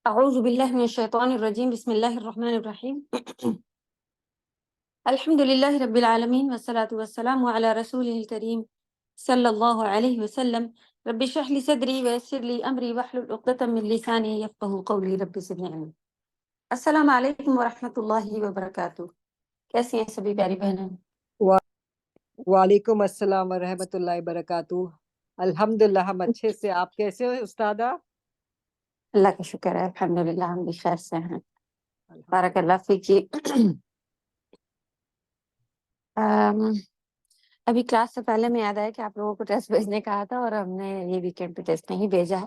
اعوذ باللہ من الشیطان الرجیم بسم اللہ الرحمن الرحیم الحمد للہ رب العالمین والصلاة والسلام علی رسولہ الکریم صلی اللہ علیہ وسلم رب اشرح لی صدری ویسر لی امری واحلل عقدۃ من لسانی یفقہوا قولی رب زدنی علما۔ السلام علیکم ورحمۃ اللہ وبرکاتہ۔ کیسی ہیں سبھی پیاری بہنیں؟ وعلیکم السلام ورحمۃ اللہ وبرکاتہ۔ الحمدللہ ہم اچھے سے، آپ کیسے ہو استادہ؟ اللہ کا شکر ہے، الحمدللہ ہم بھی خیر سے ہیں، بارک اللہ فیکی۔ ابھی کلاس سے پہلے میں یاد آیا کہ آپ لوگوں کو ٹیسٹ بھیجنے کا تھا اور ہم نے یہ ویکینڈ پہ ٹیسٹ نہیں بھیجا ہے،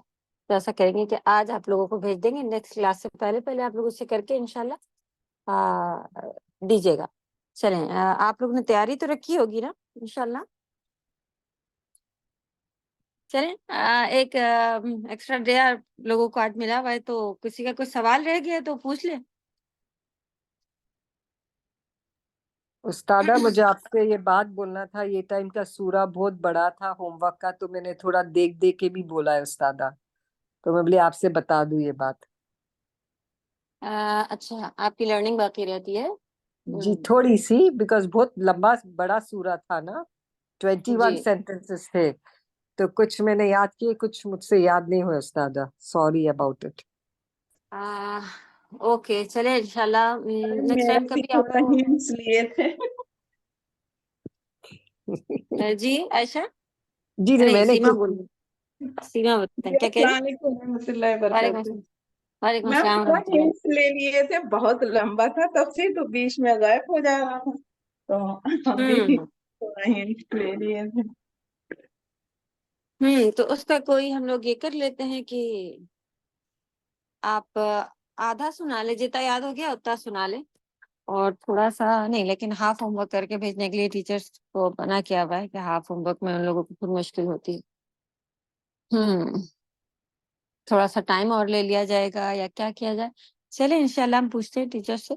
تو ایسا کریں گے کہ آج آپ لوگوں کو بھیج دیں گے، نیکسٹ کلاس سے پہلے آپ لوگ اس سے کر کے انشاءاللہ دیجیے گا۔ چلیں، آپ لوگوں نے تیاری تو رکھی ہوگی نا انشاءاللہ؟ چلیں، ایک ایکسٹرا ڈے آپ لوگوں کو آج ملا ہوا ہے، تو کسی کا کوئی سوال رہ گیا تو پوچھ لیں۔ استادہ مجھے آپ سے یہ بات بولنا تھا، یہ ٹائم کا سورہ بہت بڑا تھا ہوم ورک کا، تو میں نے تھوڑا دیکھ دیکھ کے بھی بولا ہے استادہ، تو میں بولی آپ سے بتا دوں یہ بات۔ اچھا، آپ کی لرننگ باقی رہتی ہے؟ جی تھوڑی سی، بیکاز بہت لمبا بڑا سورہ تھا نا، 21 جی سینٹنسز تھے، تو کچھ میں نے یاد کیے، کچھ مجھ سے یاد نہیں ہوئے استادہ، سوری اباؤٹ اٹ۔ اوکے، چلے انشاءاللہ نیکسٹ میرا ٹائم بھی کبھی آپ تھوڑا لوگ۔ ہنٹس لیے تھے۔ جی عائشہ، جی نہیں، نہیں میں نے سیما بول رہی، سیما بتائیں کیا کہہ رہی؟ السلام علیکم ورحمۃ اللہ وعلیکم وبرکاتہ۔ السلام، وعلیکم میں السلام تھوڑا ورحمۃ اللہ۔ ہنٹس لے لیے تھے، بہت لمبا تھا تفسیر، تو بیچ میں غائب ہو جا رہا تھا، تو ابھی تھوڑا ہنٹس لے لیے تھے۔ تو اس کا کوئی ہم لوگ یہ کر لیتے ہیں کہ آپ آدھا سنا لیں، جتنا یاد ہو گیا اتنا سنا لیں، اور تھوڑا سا نہیں لیکن ہاف ہوم ورک کر کے بھیجنے کے لیے ٹیچرس کو منع کیا ہوا ہے کہ ہاف ہوم ورک میں ان لوگوں کو پھر مشکل ہوتی ہے۔ تھوڑا سا ٹائم اور لے لیا جائے گا یا کیا کیا جائے؟ چلیں انشاءاللہ ہم پوچھتے ہیں ٹیچر سے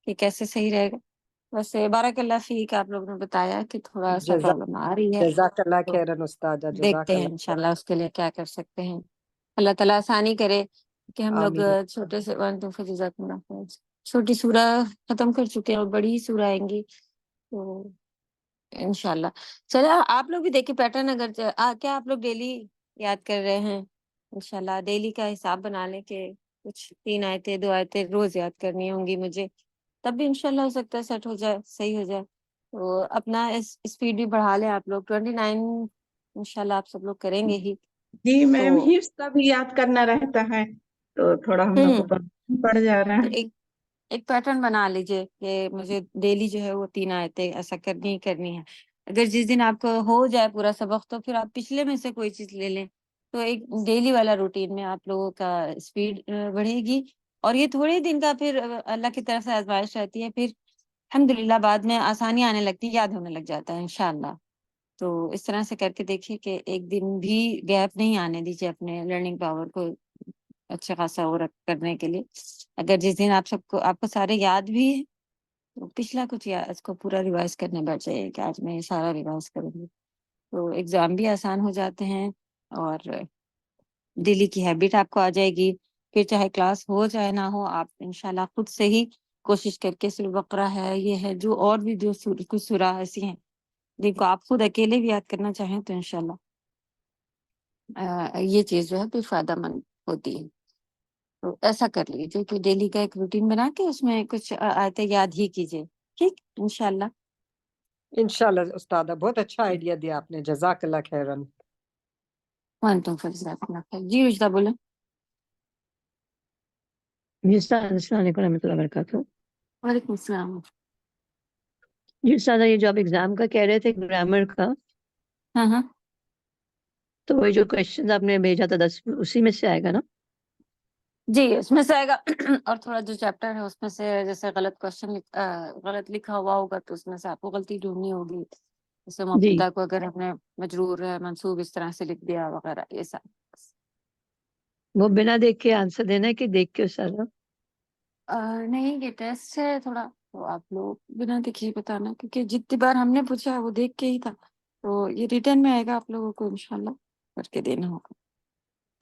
کہ کیسے صحیح رہے گا۔ ویسے بارک اللہ فیک، آپ لوگوں نے بتایا کہ تھوڑا سا پرابلم آ رہی ہے، جزاک اللہ تو خیرن استادہ، جزاک دیکھتے ہیں اللہ انشاءاللہ اس کے لیے کیا کر سکتے ہیں۔ اللہ تعالیٰ آسانی کرے کہ ہم لوگ آمین۔ چھوٹے سے جزاکم اللہ خیر، چھوٹی سورہ ختم کر چکے ہیں اور بڑی ہی سورہ آئیں گی تو انشاءاللہ۔ چلے آپ لوگ بھی دیکھیں پیٹرن، اگر کیا آپ لوگ ڈیلی یاد کر رہے ہیں؟ انشاءاللہ ڈیلی کا حساب بنا لیں کہ کچھ 3 آیتیں 2 آیتیں روز یاد کرنی ہوں گی مجھے، تب بھی انشاءاللہ ہو سکتا ہے سیٹ ہو جائے، صحیح ہو جائے۔ تو اپنا اسپیڈ بھی بڑھا لیں آپ لوگ، 29 انشاءاللہ آپ سب لوگ کریں گے ہی۔ جی تو میم، حفظ کا بھی یاد کرنا رہتا ہے، تو تھوڑا ہم لوگ کو پڑ جا رہا تو ہے۔ ایک پیٹرن بنا لیجئے کہ مجھے ڈیلی جو ہے وہ 3 آیتیں ایسا کرنی ہی کرنی ہے۔ اگر جس دن آپ کو ہو جائے پورا سبق تو پھر آپ پچھلے میں سے کوئی چیز لے لیں، تو ایک ڈیلی والا روٹین میں آپ لوگوں کا اسپیڈ بڑھے گی، اور یہ تھوڑے دن کا پھر اللہ کی طرف سے آزمائش رہتی ہے، پھر الحمدللہ بعد میں آسانی آنے لگتی ہے، یاد ہونے لگ جاتا ہے انشاءاللہ۔ تو اس طرح سے کر کے دیکھیے کہ ایک دن بھی گیپ نہیں آنے دیجیے اپنے لرننگ پاور کو اچھا خاصا وہ کرنے کے لیے۔ اگر جس دن آپ کو سارے یاد بھی ہے تو پچھلا کچھ اس کو پورا ریوائز کرنے بیٹھ جائیے کہ آج میں یہ سارا ریوائز کروں گی، تو ایگزام بھی آسان ہو جاتے ہیں اور ڈیلی کی ہیبٹ آپ کو آ جائے گی۔ پھر چاہے کلاس ہو چاہے نہ ہو، آپ انشاءاللہ خود سے ہی کوشش کر کے سورہ بقرہ ہے، یہ ہے جو اور بھی جو کچھ سورہ ایسی ہیں جن کو آپ خود اکیلے بھی یاد کرنا چاہیں تو انشاءاللہ یہ چیز جو ہے پھر فائدہ مند ہوتی ہے۔ تو ایسا کر لیجیے کہ ڈیلی کا ایک روٹین بنا کے اس میں کچھ آیتیں یاد ہی کیجیے، ٹھیک انشاءاللہ۔ انشاءاللہ استادہ، بہت اچھا آئیڈیا دیا آپ نے، جزاک اللہ خیرن۔ وانتم فضلات اللہ خیر۔ جی وجدہ بولیں۔ جی استاد، السلام علیکم ورحمۃ اللہ وبرکاتہ۔ وعلیکم السلام۔ جی استاد، یہ جو آپ ایگزام کا کہہ رہے تھے گرامر کا، ہاں تو وہی جو کوشچن آپ نے بھیجا تھا 10 اسی میں سے آئے گا نا؟ جی اس میں سے آئے گا، اور تھوڑا جو چیپٹر ہے اس میں سے جیسے غلط کوشچن غلط لکھا ہوا ہوگا تو اس میں سے آپ کو غلطی ڈھونڈنی ہوگی، جیسے جی مبتدا کو اگر ہم نے مجرور ہے منصوب اس طرح سے لکھ دیا وغیرہ، یہ سب وہ بنا دیکھ کے آنسر دینا ہے کہ دیکھ کے استاد؟ نہیں، یہ ٹیسٹ ہے تھوڑا، تو آپ لوگ بنا دیکھیے بتانا، کیونکہ جتنی بار ہم نے پوچھا وہ دیکھ کے ہی تھا، تو یہ ریٹرن میں آئے گا، آپ لوگوں کو انشاءاللہ کر کے دینا ہوگا۔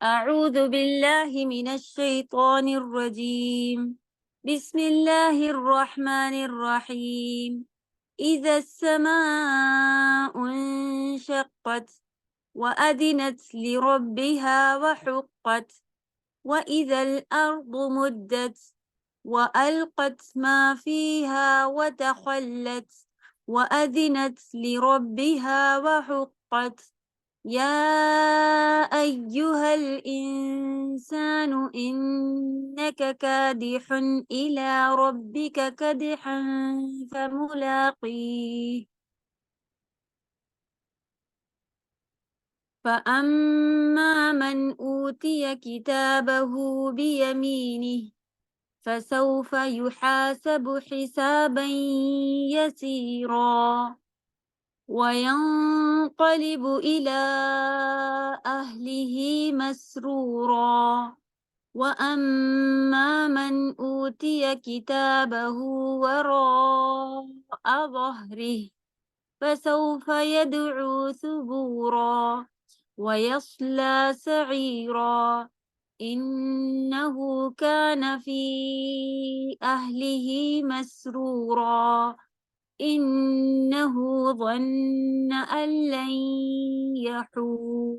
أعوذ بالله من الشيطان الرجيم، بسم الله الرحمن الرحيم। إذا السماء انشقت وأذنت لربها وحقت وإذا الأرض مدت وألقت ما فيها وتخلت وأذنت لربها وحقت يا أيها الإنسان إنك كادح إلى ربك كدحا فملاقيه فأما من أوتي كتابه بيمينه فسوف يحاسب حسابا يسيرا وينقلب إلى أهله مسرورا وأما من أوتي كتابه وراء ظهره فسوف يدعو ثبورا ويصلى سعيرا إنه كان في أهله مسرورا إنه ظن أن لن يحور۔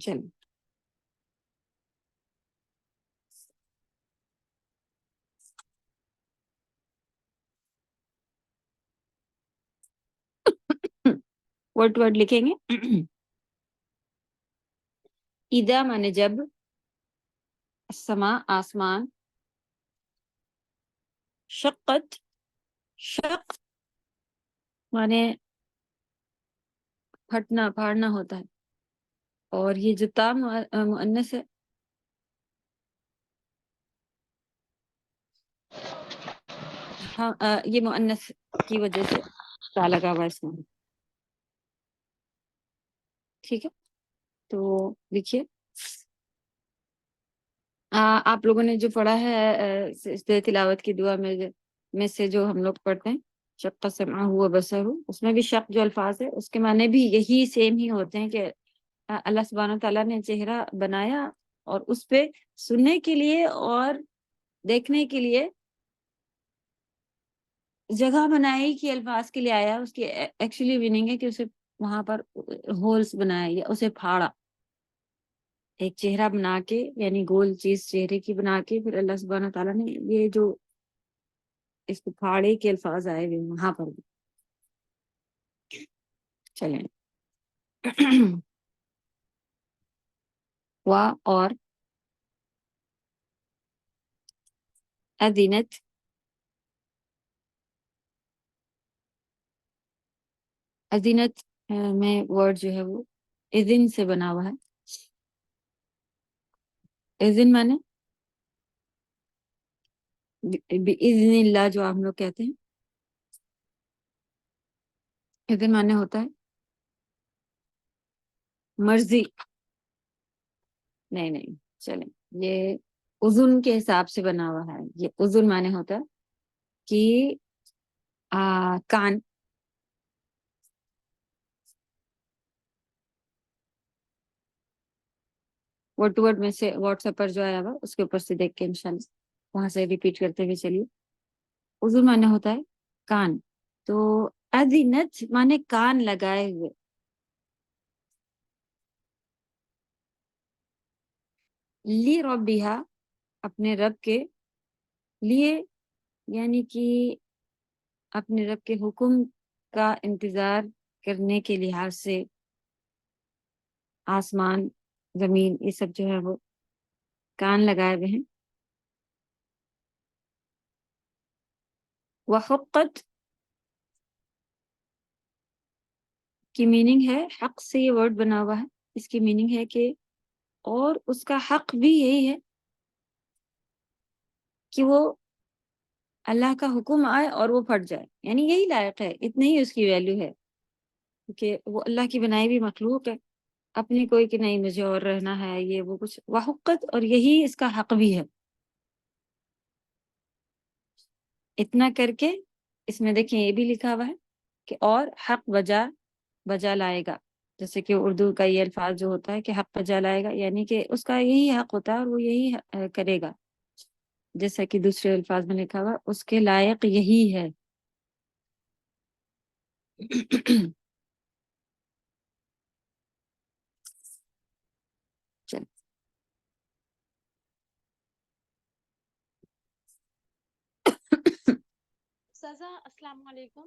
چلو ورڈ ورڈ لکھیں گے. اذا مانے جب، السماء آسمان، شقت، شق مانے پھٹنا پھاڑنا ہوتا ہے، اور یہ جو تا مؤنث ہے ہاں یہ مؤنث کی وجہ سے تا لگا ہوا ہے اس میں. ٹھیک ہے، تو دیکھیے آپ لوگوں نے جو پڑھا ہے سجدہ تلاوت کی دعا میں سے جو ہم لوگ پڑھتے ہیں، شق سمعہ و بصرہ، اس میں بھی شق جو الفاظ ہے اس کے معنی بھی یہی سیم ہی ہوتے ہیں کہ اللہ سبحانہ تعالیٰ نے چہرہ بنایا اور اس پہ سننے کے لیے اور دیکھنے کے لیے جگہ بنائی کہ الفاظ کے لیے آیا. اس کی ایکچولی میننگ ہے کہ اسے وہاں پر ہولس بنایا یا اسے پھاڑا، ایک چہرہ بنا کے، یعنی گول چیز چہرے کی بنا کے پھر اللہ سبحانہ تعالیٰ نے یہ جو اس کو پھاڑے کے الفاظ آئے ہوئے وہاں پر بھی. چلیں اور اذنت، اذنت میں ورڈ جو ہے وہ اذن سے بنا ہوا ہے. اذن مانے بِإِذْنِ اللہ جو ہم لوگ کہتے ہیں، اذن مانے ہوتا ہے مرضی. نہیں چلیں، یہ اذن کے حساب سے بنا ہوا ہے. یہ اذن مانے ہوتا ہے کہ کان. ورڈ ٹو ورڈ میں سے واٹس ایپ پر جو آیا ہوا اس کے اوپر سے دیکھ کے انشاءاللہ وہاں سے ریپیٹ کرتے ہوئے چلیے. اذن مانے ہوتا ہے کان، تو اذنت مانے کان لگائے ہوئے. لی ربیہا اپنے رب کے لیے، یعنی کہ اپنے رب کے حکم کا انتظار کرنے کے لحاظ سے آسمان زمین یہ سب جو ہے وہ کان لگائے ہوئے ہیں. وحقت کی میننگ ہے، حق سے یہ ورڈ بنا ہوا ہے، اس کی میننگ ہے کہ اور اس کا حق بھی یہی ہے کہ وہ اللہ کا حکم آئے اور وہ پھٹ جائے، یعنی یہی لائق ہے، اتنی ہی اس کی ویلیو ہے کہ وہ اللہ کی بنائی بھی مخلوق ہے. اپنی کوئی کہ نہیں مجھے اور رہنا ہے یہ وہ کچھ، وحقت اور یہی اس کا حق بھی ہے. اتنا کر کے اس میں دیکھیں یہ بھی لکھا ہوا ہے کہ اور حق بجا لائے گا. جیسے کہ اردو کا یہ الفاظ جو ہوتا ہے کہ حق بجا لائے گا، یعنی کہ اس کا یہی حق ہوتا ہے اور وہ یہی کرے گا. جیسا کہ دوسرے الفاظ میں لکھا ہوا اس کے لائق یہی ہے. چل استاذہ السلام علیکم.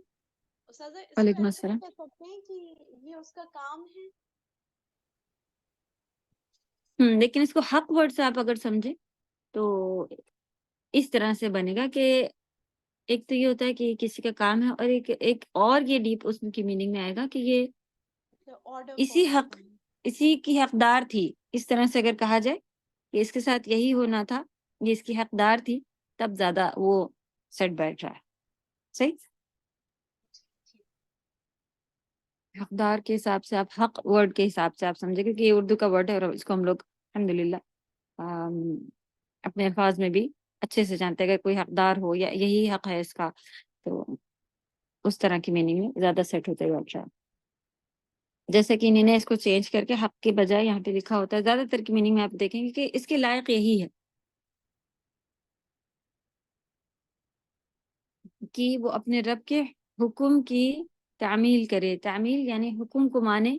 استاذہ اس کو وعلیکم ایسے السلام. کہہ سکتے ہیں کہ یہ اس کا کام ہے؟ لیکن اس کو حق ورڈ سے آپ اگر سمجھے تو اس طرح سے بنے گا کہ ایک تو یہ ہوتا ہے کہ کسی کا کام ہے، اور ایک اور یہ ڈیپ اس کی میننگ میں آئے گا کہ یہ آرڈر اسی فالو حق اسی کی حقدار تھی. اس طرح سے اگر کہا جائے کہ اس کے ساتھ یہی ہونا تھا، یہ اس کی حقدار تھی، تب زیادہ وہ سیٹ بیٹھ رہا ہے. صحیح، حقدار کے حساب سے آپ حق ورڈ کے حساب سے آپ سمجھے، کیونکہ یہ اردو کا ورڈ ہے اور اس کو ہم لوگ الحمدللہ اپنے الفاظ میں بھی اچھے سے جانتے ہیں. اگر کوئی حقدار ہو یا یہی حق ہے اس کا، تو اس طرح کی میننگ میں زیادہ سیٹ ہوتے ہوئے اچھا. جیسے کہ انہوں نے اس کو چینج کر کے حق کے بجائے یہاں پہ لکھا ہوتا ہے، زیادہ تر کی میننگ میں آپ دیکھیں گے کہ اس کے لائق یہی ہے کہ وہ اپنے رب کے حکم کی تعمیل کرے. تعمیل یعنی حکم کو مانے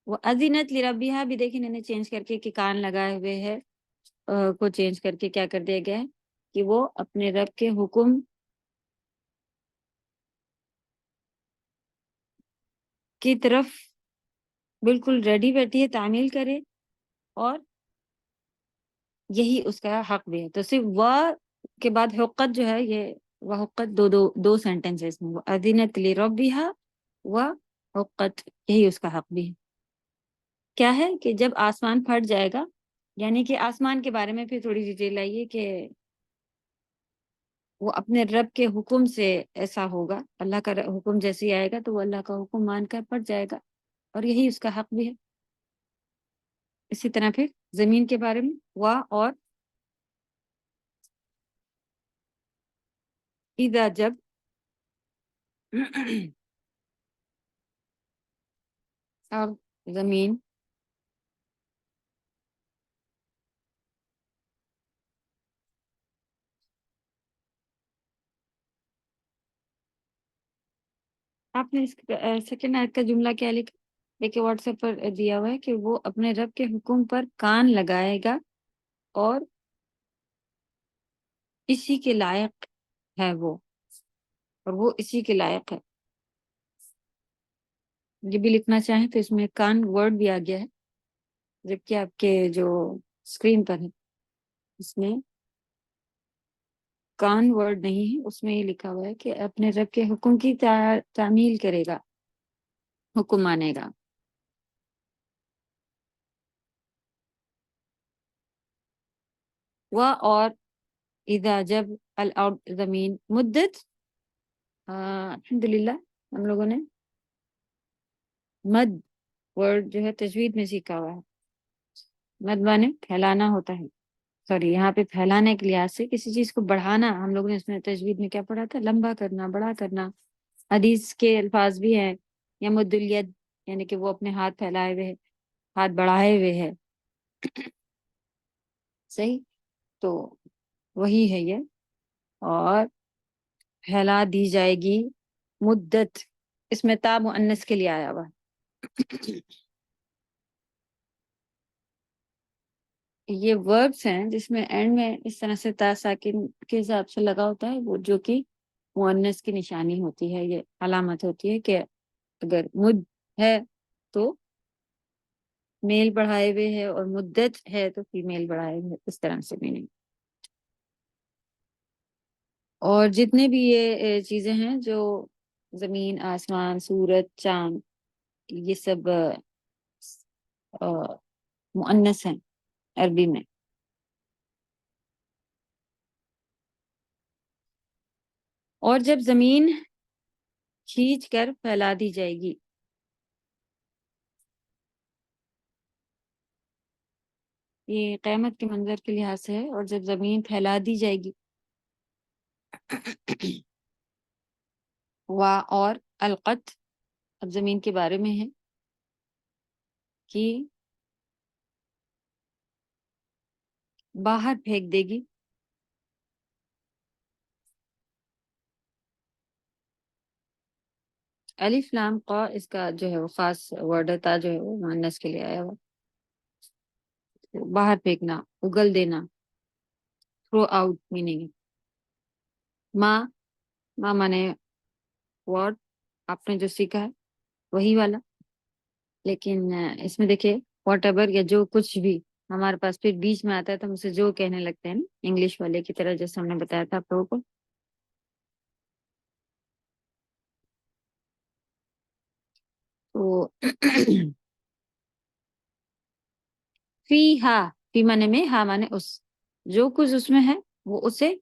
وہ اذینت لربیہا بھی دیکھیں انہوں نے چینج کر کے کہ کان لگائے ہوئے ہے کو چینج کر کے کیا کر دیا گیا ہے کہ وہ اپنے رب کے حکم کی طرف بالکل ریڈی بیٹھی ہے، تعمیل کرے، اور یہی اس کا حق بھی ہے۔ تو صرف و کے بعد حقت جو ہے، یہ وہ حقت دو سینٹنس ہے اس میں، وَأَذِنَتْ لِرَبِّهَا و حقت، یہی اس کا حق بھی ہے۔ کیا ہے کہ جب آسمان پھٹ جائے گا، یعنی کہ آسمان کے بارے میں پھر تھوڑی ڈیٹیل آئیے کہ وہ اپنے رب کے حکم سے ایسا ہوگا، اللہ کا حکم جیسے ہی آئے گا تو وہ اللہ کا حکم مان کر پھٹ جائے گا، اور یہی اس کا حق بھی ہے۔ اسی طرح پھر زمین کے بارے میں اور اذا جب اب زمین آپ نے اس سیکنڈ آیت کا جملہ کیا لکھا؟ دیکھیں واٹس ایپ پر دیا ہوا ہے کہ وہ اپنے رب کے حکم پر کان لگائے گا اور اسی کے لائق ہے وہ، اور وہ اسی کے لائق ہے۔ یہ بھی لکھنا چاہیں تو اس میں کان ورڈ بھی آ گیا ہے، جبکہ آپ کے جو اسکرین پر ہے اس میں کان ورڈ نہیں ہے، اس میں یہ لکھا ہوا ہے کہ اپنے رب کے حکم کی تعمیل کرے گا، حکم مانے گا۔ اور اذا جب الارض زمین مدت، الحمدللہ ہم لوگوں نے مد ورڈ جو ہے تجوید میں سیکھا ہوا ہے، مد مانے پھیلانا ہوتا ہے، سوری یہاں پہ پھیلانے کے لحاظ سے کسی چیز کو بڑھانا، ہم لوگوں نے اس میں تجوید میں کیا پڑھا تھا؟ لمبا کرنا، بڑا کرنا۔ حدیث کے الفاظ بھی ہیں، یا مد الید، یعنی کہ وہ اپنے ہاتھ پھیلائے ہوئے ہے، ہاتھ بڑھائے ہوئے ہے، صحیح؟ تو وہی ہے یہ، اور پھیلا دی جائے گی مدت، اس میں تا مؤنث کے لیے آیا ہوا ہے۔ یہ وربس ہیں جس میں اینڈ میں اس طرح سے تا ساکن کے حساب سے لگا ہوتا ہے، وہ جو کہ مؤنث کی نشانی ہوتی ہے، یہ علامت ہوتی ہے کہ اگر مد ہے تو میل بڑھائے ہوئے ہے، اور مدت ہے تو فیمیل بڑھائے ہوئے، اس طرح سے میننگ۔ اور جتنے بھی یہ چیزیں ہیں جو زمین، آسمان، سورج، چاند، یہ سب مؤنث ہیں عربی میں۔ اور جب زمین کھینچ کر پھیلا دی جائے گی، یہ قیامت کے منظر کے لحاظ سے ہے، اور جب زمین پھیلا دی جائے گی، اور القت، اب زمین کے بارے میں ہے کہ باہر پھینک دے گی، الف لام قا، اس کا جو ہے وہ خاص ورڈ تا جو ہے وہ مؤنث کے لیے آیا ہوا، باہر پھینکنا، اگل دینا، تھرو آؤٹ میننگ۔ ماں مانے ورڈ، آپ نے جو سیکھا ہے وہی والا، لیکن اس میں دیکھیں واٹ ایور یا جو کچھ بھی ہمارے پاس پھر بیچ میں آتا ہے تو ہم اسے جو کہنے لگتے ہیں نا، انگلش والے کی طرح، جیسے ہم نے بتایا تھا آپ لوگوں کو۔ تو فی مانے میں، ہاں مانے اس، جو کچھ اس میں ہے وہ اسے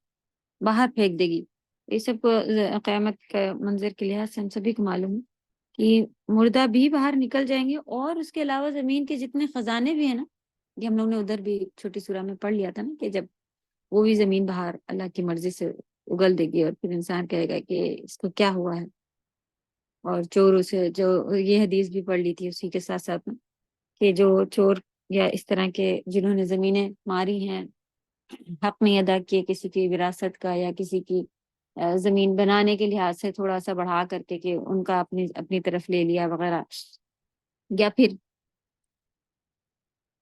باہر پھینک دے گی۔ یہ سب کو قیامت کا منظر کے لحاظ سے ہم سبھی کو معلوم ہے کہ مردہ بھی باہر نکل جائیں گے، اور اس کے علاوہ زمین کے جتنے خزانے بھی ہیں نا، یہ ہم لوگ نے ادھر بھی چھوٹی سورہ میں پڑھ لیا تھا نا، کہ جب وہ بھی زمین باہر اللہ کی مرضی سے اگل دے گی، اور پھر انسان کہے گا کہ اس کو کیا ہوا ہے۔ اور چور اسے، جو یہ حدیث بھی پڑھ لی تھی اسی کے ساتھ ساتھ میں، کہ جو چور یا اس طرح کے جنہوں نے زمینیں ماری ہیں، حق نہیں ادا کیے کسی کی وراثت کا، یا کسی کی زمین بنانے کے لحاظ سے تھوڑا سا بڑھا کر کے کہ ان کا اپنی طرف لے لیا وغیرہ، یا پھر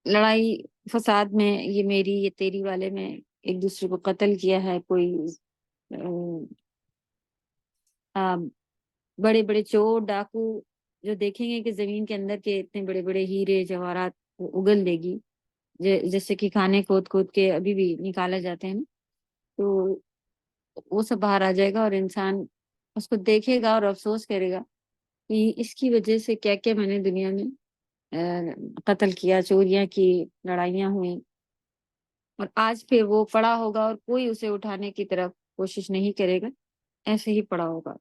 لڑائی فساد میں، یہ میری یہ تیری والے میں ایک دوسرے کو قتل کیا ہے، کوئی بڑے بڑے چور ڈاکو جو دیکھیں گے کہ زمین کے اندر کے اتنے بڑے بڑے ہیرے جواہرات اگل دے گی، جیسے کہ کھانے کھود کھود کے ابھی بھی نکالا جاتے ہیں نا، تو وہ سب باہر آ جائے گا اور انسان اس کو دیکھے گا اور افسوس کرے گا کہ اس کی وجہ سے کیا کیا میں نے دنیا میں قتل کیا، چوریاں کی، لڑائیاں ہوئیں، اور آج پھر وہ پڑا ہوگا اور کوئی اسے اٹھانے کی طرف کوشش نہیں کرے گا، ایسے ہی پڑا ہوگا۔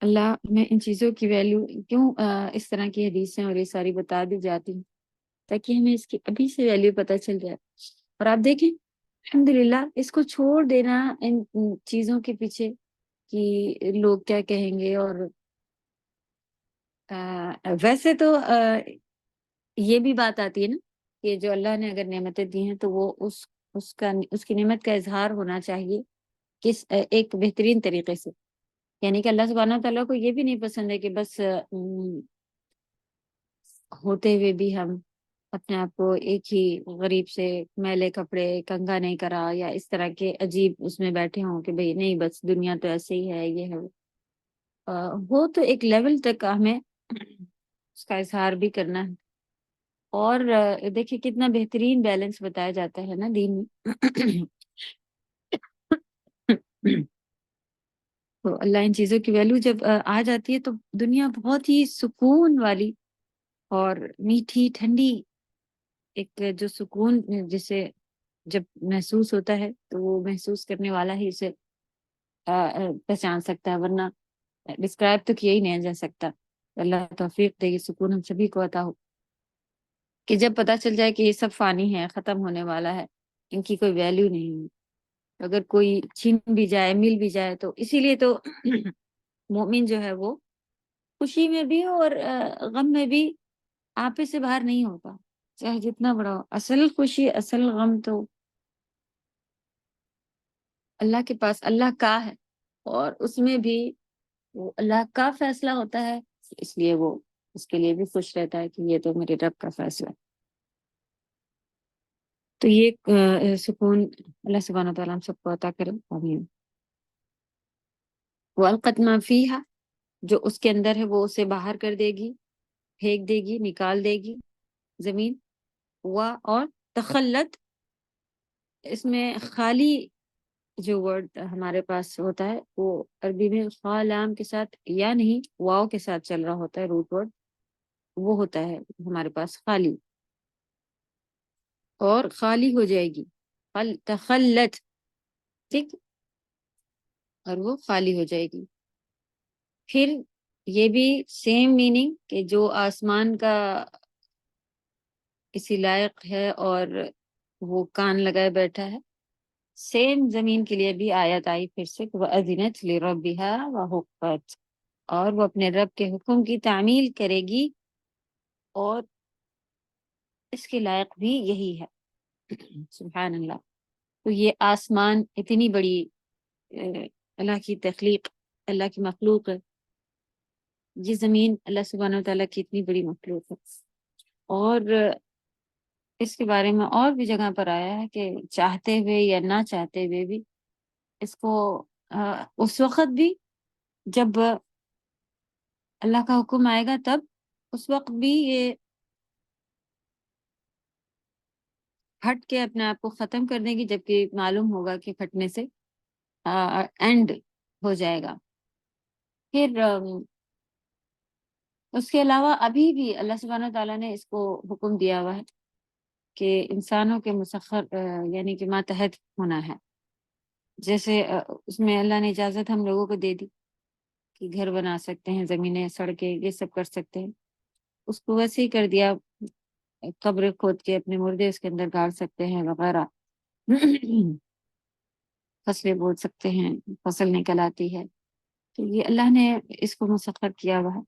اللہ میں ان چیزوں کی ویلیو کیوں اس طرح کی حدیثیں اور یہ ساری بتا دی جاتی ہیں تاکہ ہمیں اس کی ابھی سے ویلیو پتہ چل جائے۔ اور آپ دیکھیں الحمدللہ اس کو چھوڑ دینا ان چیزوں کے پیچھے کہ لوگ کیا کہیں گے، اور ویسے تو یہ بھی بات آتی ہے نا کہ جو اللہ نے اگر نعمتیں دی ہیں تو وہ اس کی نعمت کا اظہار ہونا چاہیے کس ایک بہترین طریقے سے، یعنی کہ اللہ سبحانہ تعالیٰ کو یہ بھی نہیں پسند ہے کہ بس ہوتے ہوئے بھی ہم اپنے آپ کو ایک ہی غریب سے میلے کپڑے کنگا نہیں کرا یا اس طرح کے عجیب اس میں بیٹھے ہوں کہ بھئی نہیں بس دنیا تو ایسے ہی ہے، یہ ہے وہ تو ایک لیول تک ہمیں اس کا اظہار بھی کرنا ہے۔ اور دیکھیں کتنا بہترین بیلنس بتایا جاتا ہے نا دین میں۔ تو اللہ ان چیزوں کی ویلیو جب آ جاتی ہے تو دنیا بہت ہی سکون والی اور میٹھی ٹھنڈی، ایک جو سکون جسے جب محسوس ہوتا ہے تو وہ محسوس کرنے والا ہی اسے پہچان سکتا ہے، ورنہ ڈسکرائب تو کیا ہی نہیں جا سکتا۔ اللہ توفیق دے، یہ سکون ہم سبھی کو عطا ہو کہ جب پتہ چل جائے کہ یہ سب فانی ہے، ختم ہونے والا ہے، ان کی کوئی ویلیو نہیں ہے، اگر کوئی چھین بھی جائے مل بھی جائے تو اسی لیے تو مومن جو ہے وہ خوشی میں بھی اور غم میں بھی آپے سے باہر نہیں ہوتا، چاہے جتنا بڑا ہو۔ اصل خوشی اصل غم تو اللہ کے پاس اللہ کا ہے، اور اس میں بھی وہ اللہ کا فیصلہ ہوتا ہے، اس لیے وہ اس کے لیے بھی خوش رہتا ہے کہ یہ تو میرے رب کا فیصلہ ہے۔ تو یہ سکون اللہ سبحانہ وتعالیٰ ہم سب کو عطا کرے، آمین۔ وَأَلْقَتْ مَا فِيهَا، جو اس کے اندر ہے وہ اسے باہر کر دے گی، پھینک دے گی، نکال دے گی زمین۔ اور تخلت، اس میں خالی جو ورڈ ہمارے پاس ہوتا ہے وہ عربی میں خا لام کے ساتھ یا نہیں واو کے ساتھ چل رہا ہوتا ہے، روٹ ورڈ وہ ہوتا ہے ہمارے پاس خالی، اور خالی ہو جائے گی، تخلت، ٹھیک، اور وہ خالی ہو جائے گی۔ پھر یہ بھی سیم میننگ کہ جو آسمان کا اسی لائق ہے اور وہ کان لگائے بیٹھا ہے، سیم زمین کے لیے بھی آیت آئی پھر سے کہ وَأَذِنَتْ لِرَبِّهَا وَحُقَّتْ، اور وہ اپنے رب کے حکم کی تعمیل کرے گی، اور اس کے لائق بھی یہی ہے۔ سبحان اللہ۔ تو یہ آسمان اتنی بڑی اللہ کی تخلیق، اللہ کی مخلوق ہے، یہ زمین اللہ سبحانہ وتعالیٰ کی اتنی بڑی مخلوق ہے، اور اس کے بارے میں اور بھی جگہ پر آیا ہے کہ چاہتے ہوئے یا نہ چاہتے ہوئے بھی اس کو اس وقت بھی جب اللہ کا حکم آئے گا تب اس وقت بھی یہ پھٹ کے اپنے آپ کو ختم کر دے گی، جبکہ معلوم ہوگا کہ پھٹنے سے اینڈ ہو جائے گا۔ پھر اس کے علاوہ ابھی بھی اللہ سبحانہ تعالیٰ نے اس کو حکم دیا ہوا ہے کہ انسانوں کے مسخر یعنی کہ ماتحت ہونا ہے، جیسے اس میں اللہ نے اجازت ہم لوگوں کو دے دی کہ گھر بنا سکتے ہیں، زمینیں، سڑکیں، یہ سب کر سکتے ہیں، اس کو ویسے ہی کر دیا، قبر کھود کے اپنے مردے اس کے اندر گاڑ سکتے ہیں وغیرہ، فصلیں بو سکتے ہیں، فصل نکل آتی ہے، تو یہ اللہ نے اس کو مسخر کیا ہوا ہے،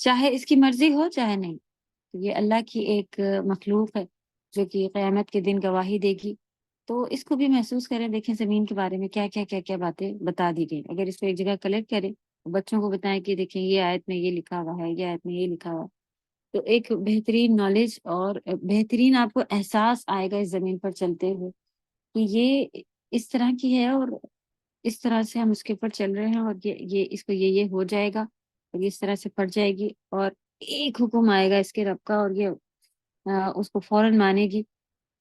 چاہے اس کی مرضی ہو چاہے نہیں، یہ اللہ کی ایک مخلوق ہے جو کہ قیامت کے دن گواہی دے گی، تو اس کو بھی محسوس کریں۔ دیکھیں زمین کے بارے میں کیا کیا کیا کیا باتیں بتا دی گئی، اگر اس کو ایک جگہ کلیکٹ کریں، بچوں کو بتائیں کہ دیکھیں یہ آیت میں یہ لکھا ہوا ہے، یہ آیت میں یہ لکھا ہوا ہے، تو ایک بہترین نالج اور بہترین آپ کو احساس آئے گا اس زمین پر چلتے ہوئے کہ یہ اس طرح کی ہے اور اس طرح سے ہم اس کے اوپر چل رہے ہیں، اور یہ اس کو یہ ہو جائے گا اور یہ اس طرح سے پڑ جائے گی، اور ایک حکم آئے گا اس کے رب کا اور یہ اس کو فوراً مانے گی،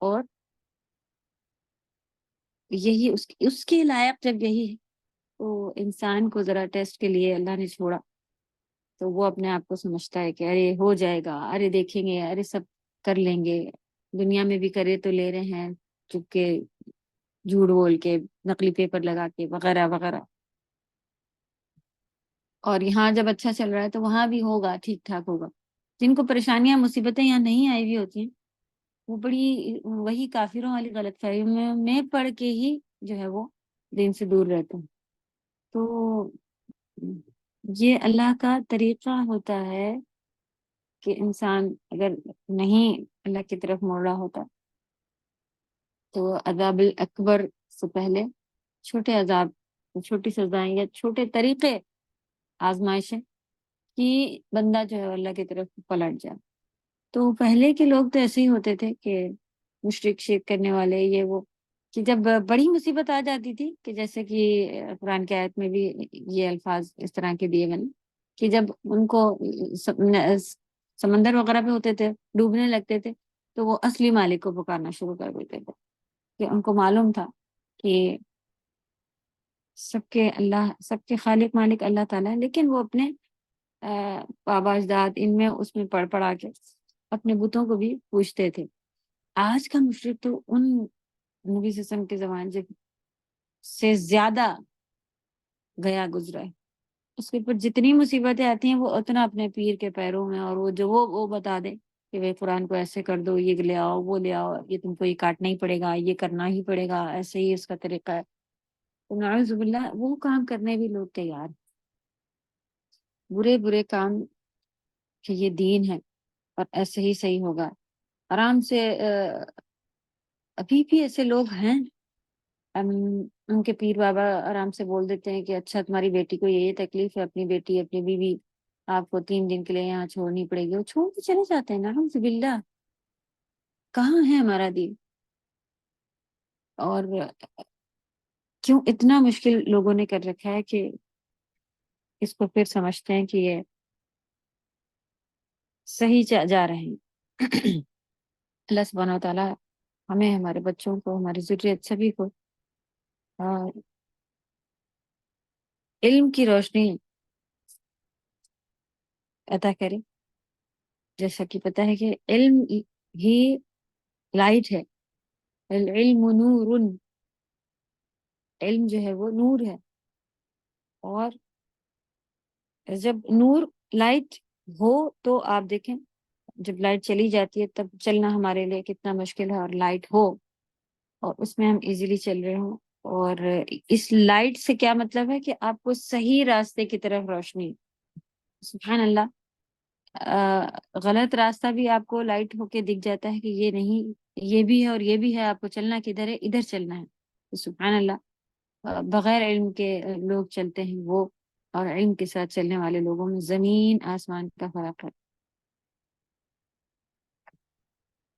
اور یہی اس کے لائق جب یہی ہے تو انسان کو ذرا ٹیسٹ کے لیے اللہ نے چھوڑا، تو وہ اپنے آپ کو سمجھتا ہے کہ ارے ہو جائے گا، ارے دیکھیں گے، ارے سب کر لیں گے، دنیا میں بھی کرے تو لے رہے ہیں چپکے، جھوٹ بول کے، نقلی پیپر لگا کے، وغیرہ وغیرہ، اور یہاں جب اچھا چل رہا ہے تو وہاں بھی ہوگا، ٹھیک ٹھاک ہوگا۔ جن کو پریشانیاں مصیبتیں یہاں نہیں آئی ہوئی ہوتی ہیں وہ بڑی وہی کافروں والی غلط فہمی میں پڑھ کے ہی جو ہے وہ دین سے دور رہتے ہیں۔ تو یہ اللہ کا طریقہ ہوتا ہے کہ انسان اگر نہیں اللہ کی طرف موڑ رہا ہوتا تو عذاب الاکبر سے پہلے چھوٹے عذاب، چھوٹی سزائیں یا چھوٹے طریقے آزمائشیں کہ بندہ جو ہے اللہ کی طرف پلٹ جائے۔ تو پہلے کے لوگ تو ایسے ہی ہوتے تھے کہ مشرک شرک کرنے والے یہ وہ، کہ جب بڑی مصیبت آ جاتی تھی، کہ جیسے کہ قرآن کی آیت میں بھی یہ الفاظ اس طرح کے دیے گئے کہ جب ان کو سمندر وغیرہ پہ ہوتے تھے، ڈوبنے لگتے تھے، تو وہ اصلی مالک کو پکارنا شروع کر دیتے تھے، کہ ان کو معلوم تھا کہ سب کے خالق مالک اللہ تعالیٰ ہے، لیکن وہ اپنے بابا اجداد ان میں اس میں پڑھ پڑھا کے اپنے بتوں کو بھی پوچھتے تھے۔ آج کا مشرک تو ان نبی صلی اللہ علیہ وسلم کے زمانے سے زیادہ گیا گزرا ہے، اس کے اوپر جتنی مصیبتیں آتی ہیں وہ اتنا اپنے پیر کے پیروں میں، اور وہ جو وہ بتا دے کہ وہ قرآن کو ایسے کر دو، یہ لے آؤ، وہ لے آؤ، یہ تم کو یہ کاٹنا ہی پڑے گا، یہ کرنا ہی پڑے گا، ایسے ہی اس کا طریقہ ہے۔ تو نعوذ باللہ وہ کام کرنے بھی لوگ تیار، برے برے کام، کہ یہ دین ہے اور ایسے ہی صحیح ہوگا آرام سے۔ ابھی بھی ایسے لوگ ہیں، ان کے پیر بابا آرام سے بول دیتے ہیں کہ اچھا تمہاری بیٹی کو یہ تکلیف ہے، اپنی بیٹی اپنی بیوی آپ کو 3 دن کے لیے یہاں چھوڑنی پڑے گی، وہ چھوڑ کے چلے جاتے ہیں۔ نعوذ باللہ، کہاں ہے ہمارا دین؟ اور کیوں اتنا مشکل لوگوں نے کر رکھا ہے کہ اس کو پھر سمجھتے ہیں کہ یہ صحیح جا رہے ہیں۔ اللہ سبحانہ و تعالیٰ ہمیں، ہمارے بچوں کو، ہماری ذریت سبھی کو علم کی روشنی عطا کرے۔ جیسا کہ پتہ ہے کہ علم ہی لائٹ ہے، العلم نور، علم جو ہے وہ نور ہے، اور جب نور لائٹ ہو تو آپ دیکھیں جب لائٹ چلی جاتی ہے تب چلنا ہمارے لیے کتنا مشکل ہے، اور لائٹ ہو اور اس میں ہم ایزیلی چل رہے ہوں، اور اس لائٹ سے کیا مطلب ہے کہ آپ کو صحیح راستے کی طرف روشنی۔ سبحان اللہ، غلط راستہ بھی آپ کو لائٹ ہو کے دکھ جاتا ہے کہ یہ نہیں، یہ بھی ہے اور یہ بھی ہے، آپ کو چلنا کدھر ہے، ادھر چلنا ہے۔ سبحان اللہ، بغیر علم کے لوگ چلتے ہیں وہ، اور علم کے ساتھ چلنے والے لوگوں میں زمین آسمان کا فرق ہے۔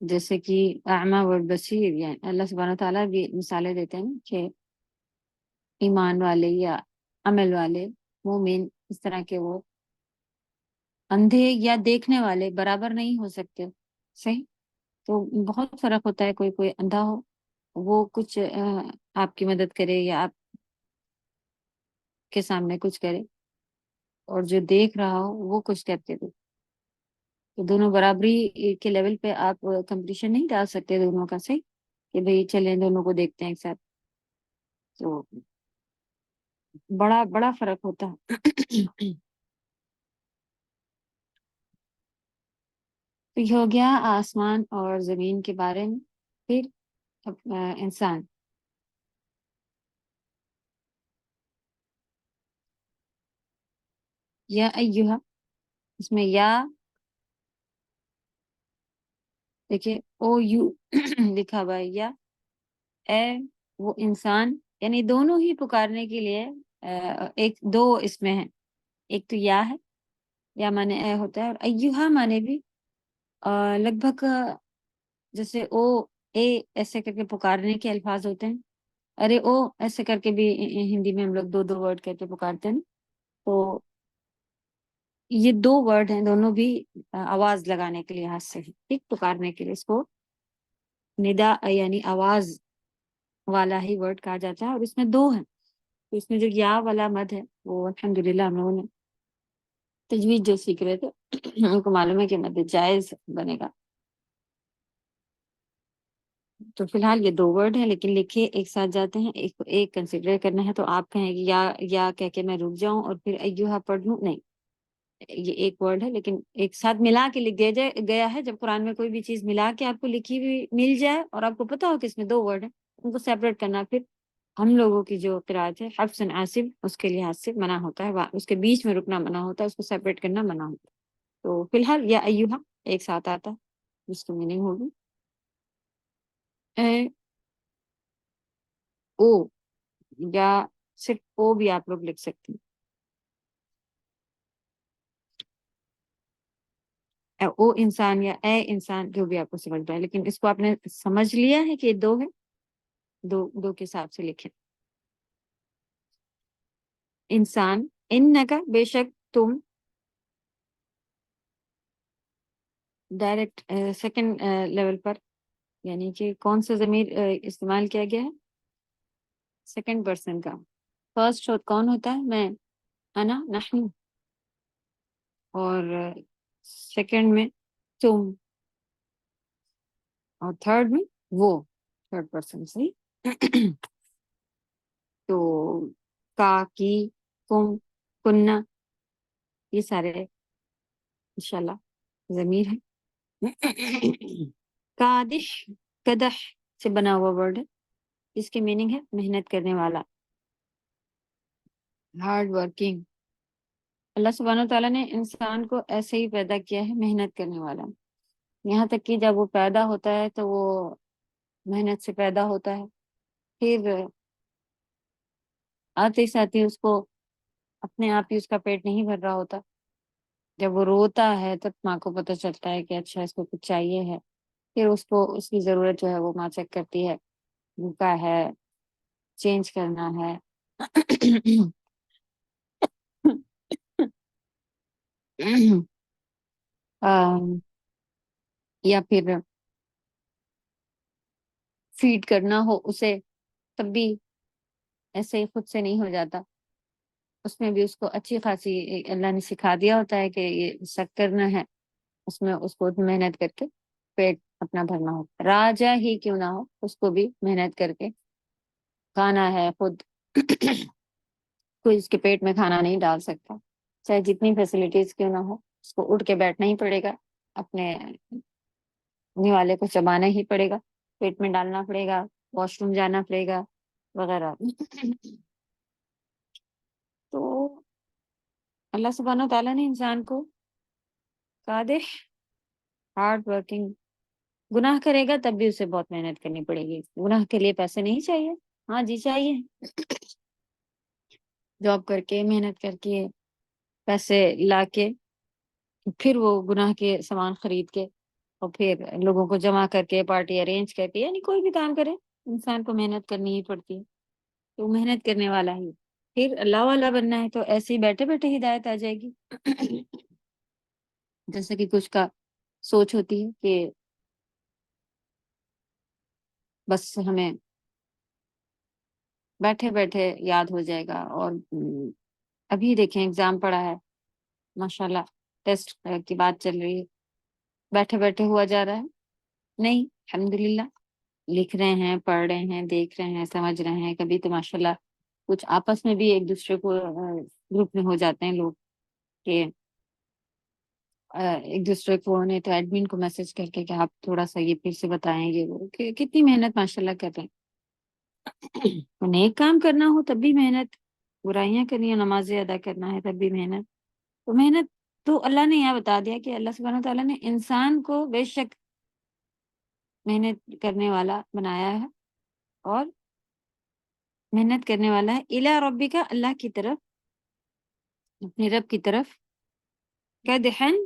جیسے کہ اعمیٰ و بصیر، یعنی اللہ سبحانہ تعالیٰ بھی مثالیں دیتے ہیں کہ ایمان والے یا عمل والے مومن، اس طرح کے وہ اندھے یا دیکھنے والے برابر نہیں ہو سکتے، صحیح؟ تو بہت فرق ہوتا ہے، کوئی اندھا ہو وہ کچھ آپ کی مدد کرے یا آپ کے سامنے کچھ کرے، اور جو دیکھ رہا ہو وہ کچھ کر کے دے، تو دونوں برابری کے لیول پہ آپ کمپٹیشن نہیں ڈال سکتے دونوں کا، صحیح کہ بھئی چلیں دونوں کو دیکھتے ہیں ایک ساتھ، تو بڑا بڑا فرق ہوتا ہے۔ تو یہ ہو گیا آسمان اور زمین کے بارے میں۔ پھر انسان، یا ایہا، اس میں یا دیکھیے او یو لکھا ہوا ہے، یا اے وہ انسان، یعنی دونوں ہی پکارنے کے لیے ایک دو اس میں ہے، ایک تو یا ہے، یا مانے اے ہوتا ہے، اور ایہا مانے بھی لگ بھگ جیسے او اے ایسے کر کے پکارنے کے الفاظ ہوتے ہیں، ارے او ایسے کر کے بھی ہندی میں ہم لوگ دو دو ورڈ کہتے پکارتے ہیں. تو یہ دو ورڈ ہیں، دونوں بھی آواز لگانے کے لحاظ سے ہیں، ٹھیک، پکارنے کے لیے اس کو ندا یعنی آواز والا ہی ورڈ کہا جاتا ہے. اور اس میں دو ہیں، تو اس میں جو یا والا مد ہے وہ الحمدللہ ہم لوگوں نے تجوید جو سیکھ رہے تھے ان کو معلوم ہے کہ مد جائز بنے گا. تو فی الحال یہ دو ورڈ ہیں، لیکن لکھے ایک ساتھ جاتے ہیں. ایک کنسیڈر کرنا ہے تو آپ کہیں گے یا کہہ کے میں رک جاؤں اور پھر ایوہا پڑھ لوں، نہیں، یہ ایک ورڈ ہے لیکن ایک ساتھ ملا کے لکھ دیا گیا ہے. جب قرآن میں کوئی بھی چیز ملا کے آپ کو لکھی ہوئی مل جائے اور آپ کو پتا ہو کہ اس میں دو ورڈ ہیں، ان کو سیپریٹ کرنا پھر ہم لوگوں کی جو قرأت ہے حفص عاصم اس کے لحاظ سے منع ہوتا ہے، اس کے بیچ میں رکنا منع ہوتا ہے، اس کو سیپریٹ کرنا منع ہوتا ہے. تو فی الحال یا ایوہا ایک ساتھ آتا ہے جس کی میننگ ہوگی اے او، یا صرف او بھی آپ لوگ لکھ سکتے ہیں. او انسان یا اے انسان جو بھی آپ کو سمجھ رہا ہے، لیکن اس کو آپ نے سمجھ لیا ہے کہ یہ دو ہے، دو کے حساب سے لکھیں. انسان، انکا بے شک تم، ڈائریکٹ سیکنڈ لیول پر، یعنی کہ کون سا ضمیر استعمال کیا گیا ہے؟ سیکنڈ پرسن کا. فرسٹ کون ہوتا ہے؟ میں، انا، نحن. اور سیکنڈ میں تم، اور تھرڈ میں وہ، تھرڈ پرسن سے. تو کا، کی، کم، کننا، یہ سارے انشاءاللہ ضمیر ہے. کادش، کدح سے بنا ہوا ورڈ ہے، اس کی میننگ ہے محنت کرنے والا، ہارڈ ورکنگ. اللہ سبحانہ وتعالیٰ نے انسان کو ایسے ہی پیدا کیا ہے، محنت کرنے والا. یہاں تک کہ جب وہ پیدا ہوتا ہے تو وہ محنت سے پیدا ہوتا ہے، پھر آتے ہی ساتھ ہی اس کو اپنے آپ ہی اس کا پیٹ نہیں بھر رہا ہوتا. جب وہ روتا ہے تب ماں کو پتہ چلتا ہے کہ اچھا اس کو کچھ چاہیے ہے، پھر اس کو اس کی ضرورت جو ہے وہ ماں چیک کرتی ہے، بھوکا ہے، چینج کرنا ہے. یا پھر فیڈ کرنا ہو اسے، تب بھی ایسے ہی خود سے نہیں ہو جاتا. اس میں بھی اس کو اچھی خاصی اللہ نے سکھا دیا ہوتا ہے کہ یہ سک کرنا ہے، اس میں اس کو محنت کر کے پیٹ اپنا بھرنا ہوتا ہے. راجا ہی کیوں نہ ہو اس کو بھی محنت کر کے کھانا ہے. خود کوئی اس کے پیٹ میں کھانا نہیں ڈال سکتا، چاہے جتنی فیسلٹیز کیوں نہ ہو، اس کو اٹھ کے بیٹھنا ہی پڑے گا، اپنے والے کو چبانا ہی پڑے گا، پیٹ میں ڈالنا پڑے گا، واش روم جانا پڑے گا وغیرہ. تو اللہ سبحانہ و تعالیٰ نے انسان کو قادر، ہارڈ ورکنگ. گناہ کرے گا تب بھی اسے بہت محنت کرنی پڑے گی. گناہ کے لیے پیسے نہیں چاہیے، ہاں جی چاہیے، جاب کر کے محنت کر کے پیسے لا کے پھر وہ گناہ کے سامان خرید کے اور پھر لوگوں کو جمع کر کے پارٹی ارینج کر کے، یعنی کوئی بھی کام کرے انسان کو محنت کرنی ہی پڑتی ہے. تو محنت کرنے والا ہی. پھر اللہ والا بننا ہے تو ایسے ہی بیٹھے بیٹھے ہدایت آ جائے گی. جیسے کہ کچھ کا سوچ ہوتی ہے کہ بس ہمیں بیٹھے بیٹھے یاد ہو جائے گا. اور ابھی دیکھیں ایگزام پڑا ہے، ماشاءاللہ ٹیسٹ کی بات چل رہی ہے، بیٹھے بیٹھے ہوا جا رہا ہے؟ نہیں، الحمدللہ لکھ رہے ہیں، پڑھ رہے ہیں، دیکھ رہے ہیں، سمجھ رہے ہیں. کبھی تو ماشاءاللہ کچھ آپس میں بھی ایک دوسرے کو گروپ میں ہو جاتے ہیں لوگ کہ ایک دوسرے کو نے تو ایڈمن کو میسج کر کے کہ آپ تھوڑا سا یہ پھر سے بتائیں گے، وہ کہ کتنی محنت ماشاءاللہ کر رہے ہیں. نیک کام کرنا ہو تب بھی محنت، برائیاں کرنی ہے، نمازیں ادا کرنا ہے تب بھی محنت. تو محنت تو اللہ نے یہاں بتا دیا کہ اللہ سبحانہ تعالیٰ نے انسان کو بے شک محنت کرنے والا بنایا ہے، اور محنت کرنے والا ہے الی ربی کا، اللہ کی طرف، اپنے رب کی طرف. کدحن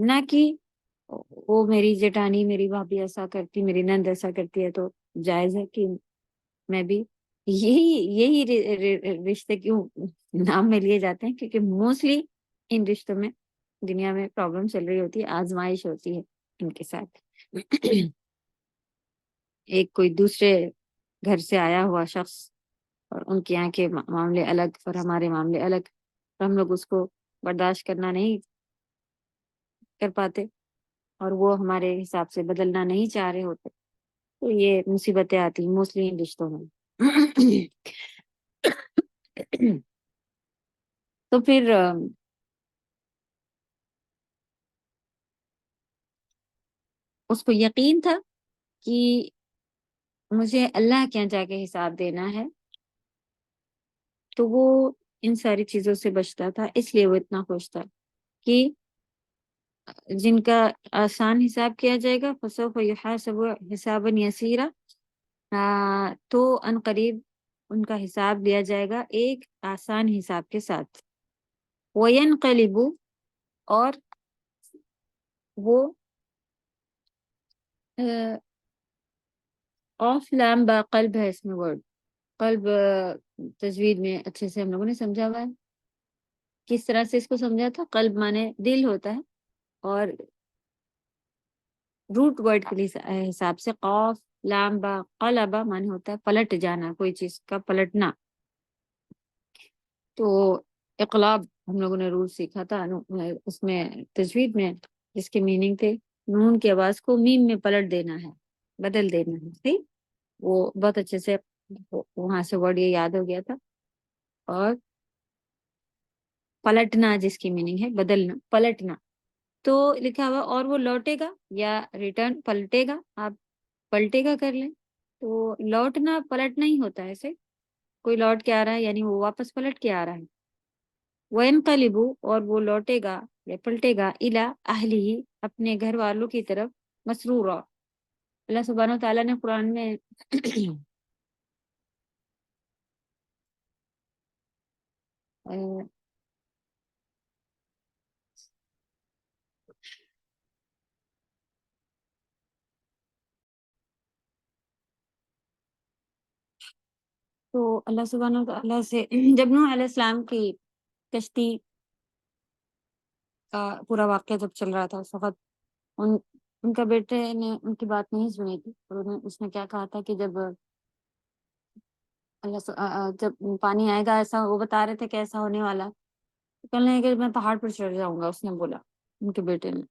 نہ کہ وہ میری جٹانی میری بھابھی ایسا کرتی میری نند ایسا کرتی ہے تو جائز ہے کہ میں بھی یہی رشتے کیوں نام میں لیے جاتے ہیں کیونکہ موسٹلی ان رشتوں میں دنیا میں پرابلم چل رہی ہوتی ہے آزمائش ہوتی ہے ان کے ساتھ ایک کوئی دوسرے گھر سے آیا ہوا شخص اور ان کے یہاں کے معاملے الگ اور ہمارے معاملے الگ اور ہم لوگ اس کو برداشت کرنا نہیں کر پاتے اور وہ ہمارے حساب سے بدلنا نہیں چاہ رہے ہوتے تو یہ مصیبتیں آتی موسٹلی ان رشتوں میں تو پھر اس کو یقین تھا کہ مجھے اللہ کے یہاں جا کے حساب دینا ہے تو وہ ان ساری چیزوں سے بچتا تھا اس لیے وہ اتنا خوش تھا کہ جن کا آسان حساب کیا جائے گا فسوف یحاسب حسابا یسیرا تو ان قریب ان کا حساب لیا جائے گا ایک آسان حساب کے ساتھ وینقلب اور وہ آف لام با قلب ہے اس میں ورڈ قلب تجوید میں اچھے سے ہم لوگوں نے سمجھا ہوا ہے کس طرح سے اس کو سمجھا تھا قلب مانے دل ہوتا ہے اور روٹ ورڈ کے حساب سے قاف لام با قلبا مانے ہوتا ہے پلٹ جانا کوئی چیز کا پلٹنا تو اقلاب ہم لوگوں نے رول سیکھا تھا اس میں تجوید میں جس کے میننگ تھے نون کی آواز کو میم میں پلٹ دینا ہے بدل دینا ہے ٹھیک وہ بہت اچھے سے وہاں سے ورڈ یہ یاد ہو گیا تھا اور پلٹنا جس کی میننگ ہے بدلنا پلٹنا تو لکھا ہوا اور وہ لوٹے گا یا ریٹرن پلٹے گا آپ پلٹے گا کر لیں تو لوٹنا پلٹنا ہی ہوتا ہے ایسے کوئی لوٹ کے آ رہا ہے یعنی وہ واپس پلٹ کے آ رہا ہے وَيَنْقَلِبُ اور وہ لوٹے گا یا پلٹے گا اِلَىٰ أَهْلِهِ اپنے گھر والوں کی طرف مسرورا اللہ سبحانہ وتعالیٰ نے قرآن میں تو اللہ سبحانہ وتعالیٰ سے جب نوح علیہ السلام کی کشتی کا پورا واقعہ جب چل رہا تھا اس وقت ان کا بیٹے نے ان کی بات نہیں سنی تھی اور اس نے کیا کہا تھا کہ جب جب پانی آئے گا ایسا وہ بتا رہے تھے کہ ایسا ہونے والا تو کہنے لگے کہ میں پہاڑ پر چڑھ جاؤں گا اس نے بولا ان کے بیٹے نے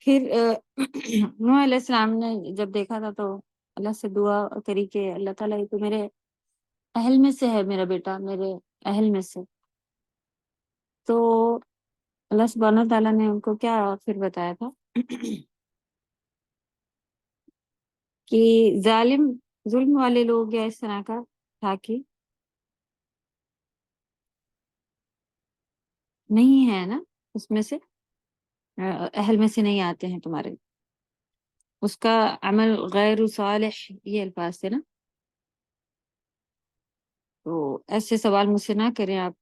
پھر نوح علیہ السلام نے جب دیکھا تھا تو اللہ سے دعا کری کہ اللہ تعالیٰ یہ تو میرے اہل میں سے ہے میرا بیٹا میرے اہل میں سے تو اللہ سبحانہ تعالیٰ نے ان کو کیا پھر بتایا تھا کہ ظلم والے لوگ یا اس طرح کا تھا کہ نہیں ہے نا اس میں سے اہل میں سے نہیں آتے ہیں تمہارے اس کا عمل غیر صالح یہ الفاظ تھے نا تو ایسے سوال مجھ سے نہ کریں آپ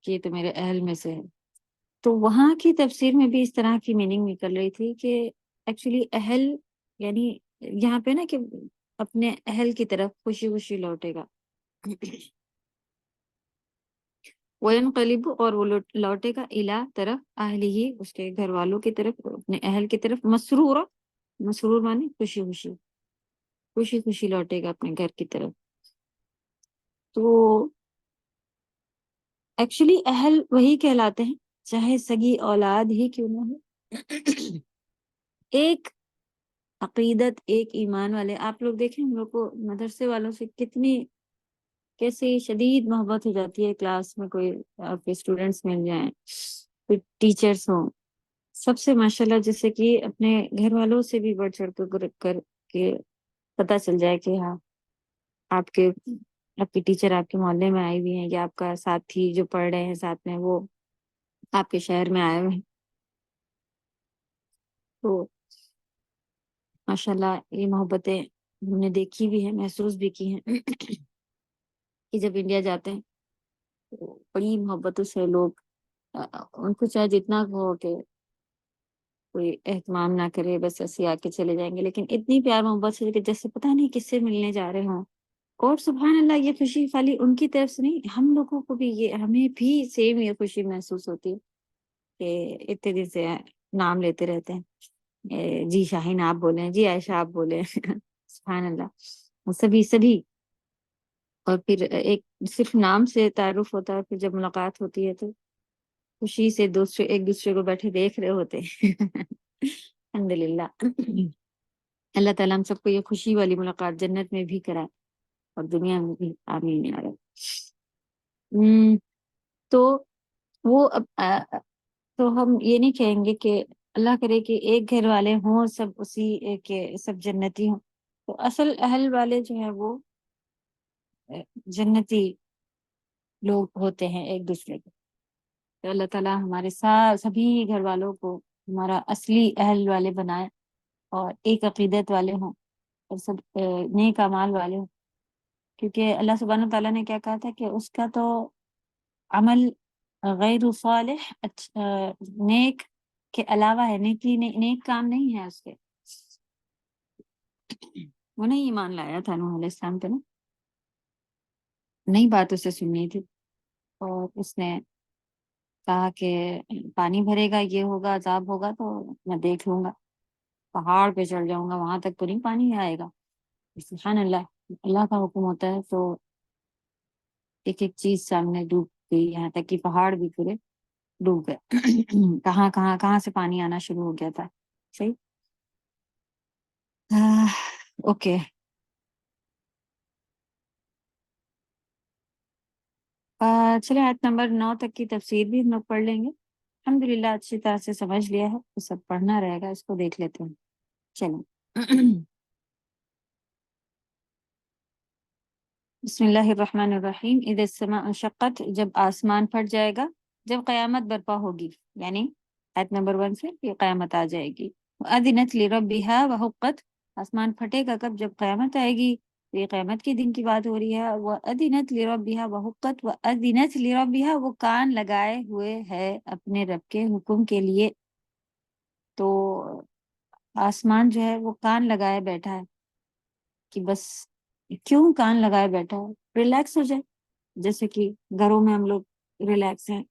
کہ یہ تو میرے اہل میں سے ہے تو وہاں کی تفسیر میں بھی اس طرح کی میننگ نکل رہی تھی کہ ایکچولی اہل یعنی یہاں پہ نا کہ اپنے اہل کی طرف خوشی خوشی لوٹے گا وَيَنْقَلِبُ اور وہ لوٹے گا اِلیٰ طرف اہلہ اس کے گھر والوں کی طرف اپنے اہل کی طرف مسرور مانے خوشی خوشی خوشی خوشی لوٹے گا اپنے گھر کی طرف تو ایکچولی اہل وہی کہلاتے ہیں چاہے سگی اولاد ہی کیوں نہ ہو ایک عقیدت ایک ایمان والے آپ لوگ دیکھیں ہم لوگ کو مدرسے والوں سے کتنی کیسے شدید محبت ہو جاتی ہے کلاس میں کوئی آپ کے اسٹوڈینٹس مل جائیں کوئی ٹیچرس ہوں سب سے ماشاءاللہ جیسے کہ اپنے گھر والوں سے بھی بڑھ چڑھ کر کے پتہ چل جائے کہ ہاں آپ کی ٹیچر آپ کے محلے میں آئی ہوئی ہیں یا آپ کا ساتھی جو پڑھ رہے ہیں ساتھ میں وہ آپ کے شہر میں آئے ہوئے ہیں تو ماشاءاللہ یہ محبتیں ہم نے دیکھی بھی ہیں محسوس بھی کی ہیں کہ جب انڈیا جاتے ہیں تو بڑی محبتوں سے لوگ ان کو چاہے جتنا ہو کہ کوئی اہتمام نہ کرے، بس ایسے آ کے چلے جائیں گے، لیکن اتنی پیار محبت سے کہ جیسے پتہ نہیں کس سے ملنے جا رہے ہوں. اور سبحان اللہ، یہ خوشی خالی ان کی طرف سے نہیں، ہم لوگوں کو بھی ہمیں بھی سیم یہ خوشی محسوس ہوتی ہے کہ اتنے دن سے نام لیتے رہتے ہیں، جی شاہین آپ بولیں، جی عائشہ آپ بولیں. سبحان اللہ، سبھی. اور پھر ایک صرف نام سے تعارف ہوتا ہے، پھر جب ملاقات ہوتی ہے تو خوشی سے ایک دوسرے کو بیٹھے دیکھ رہے ہوتے ہیں. الحمدللہ. اللہ تعالیٰ ہم سب کو یہ خوشی والی ملاقات جنت میں بھی کرائے اور دنیا میں بھی. آمین یا رب. تو وہ تو ہم یہ نہیں کہیں گے کہ اللہ کرے کہ ایک گھر والے ہوں سب اسی کے سب جنتی ہوں. تو اصل اہل والے جو ہے وہ جنتی لوگ ہوتے ہیں ایک دوسرے کے. تو اللہ تعالیٰ ہمارے سبھی گھر والوں کو ہمارا اصلی اہل والے بنائے اور ایک عقیدت والے ہوں اور سب نیک اعمال والے ہوں. کیونکہ اللہ سبحانہ تعالیٰ نے کیا کہا تھا کہ اس کا تو عمل غیر صالح نیک کے علاوہ ہے، نیک کام نہیں ہے اس کے. وہ نہیں ایمان لایا تھا نوح علیہ السلام پہ نا، نئی بات اسے سننی تھی، اور اس نے کہا کہ پانی بھرے گا، یہ ہوگا، عذاب ہوگا تو میں دیکھ لوں گا، پہاڑ پہ چڑھ جاؤں گا، وہاں تک تو نہیں پانی آئے گا. سبحان اللہ، اللہ کا حکم ہوتا ہے تو ایک ایک چیز سامنے ڈوب گئی، یہاں تک کہ پہاڑ بھی پورے ڈوب گئے. کہاں سے پانی آنا شروع ہو گیا تھا. صحیح. اوکے. چلے آیت نمبر 9 تک کی تفسیر بھی ہم لوگ پڑھ لیں گے. الحمدللہ اچھی طرح سے سمجھ لیا ہے تو سب پڑھنا رہے گا، اس کو دیکھ لیتے ہیں. چلیں. بسم اللہ الرحمن الرحیم. اذا السماء انشقت، جب آسمان پھٹ جائے گا، جب قیامت برپا ہوگی، یعنی آیت نمبر 1 سے یہ قیامت آ جائے گی. وَأَذِنَتْ لِرَبِّهَا وَحُقَّتْ، آسمان پھٹے گا کب؟ جب قیامت آئے گی. یہ قیامت کے دن کی بات ہو رہی ہے. وَأَذِنَتْ لِرَبِّهَا وَحُقَّتْ، وَأَذِنَتْ لِرَبِّهَا، وہ کان لگائے ہوئے ہے اپنے رب کے حکم کے لیے. تو آسمان جو ہے وہ کان لگائے بیٹھا ہے کہ بس کیوں کان لگائے بیٹھا ہے؟ ریلیکس ہو جائے، جیسے کہ گھروں میں ہم لوگ ریلیکس ہیں،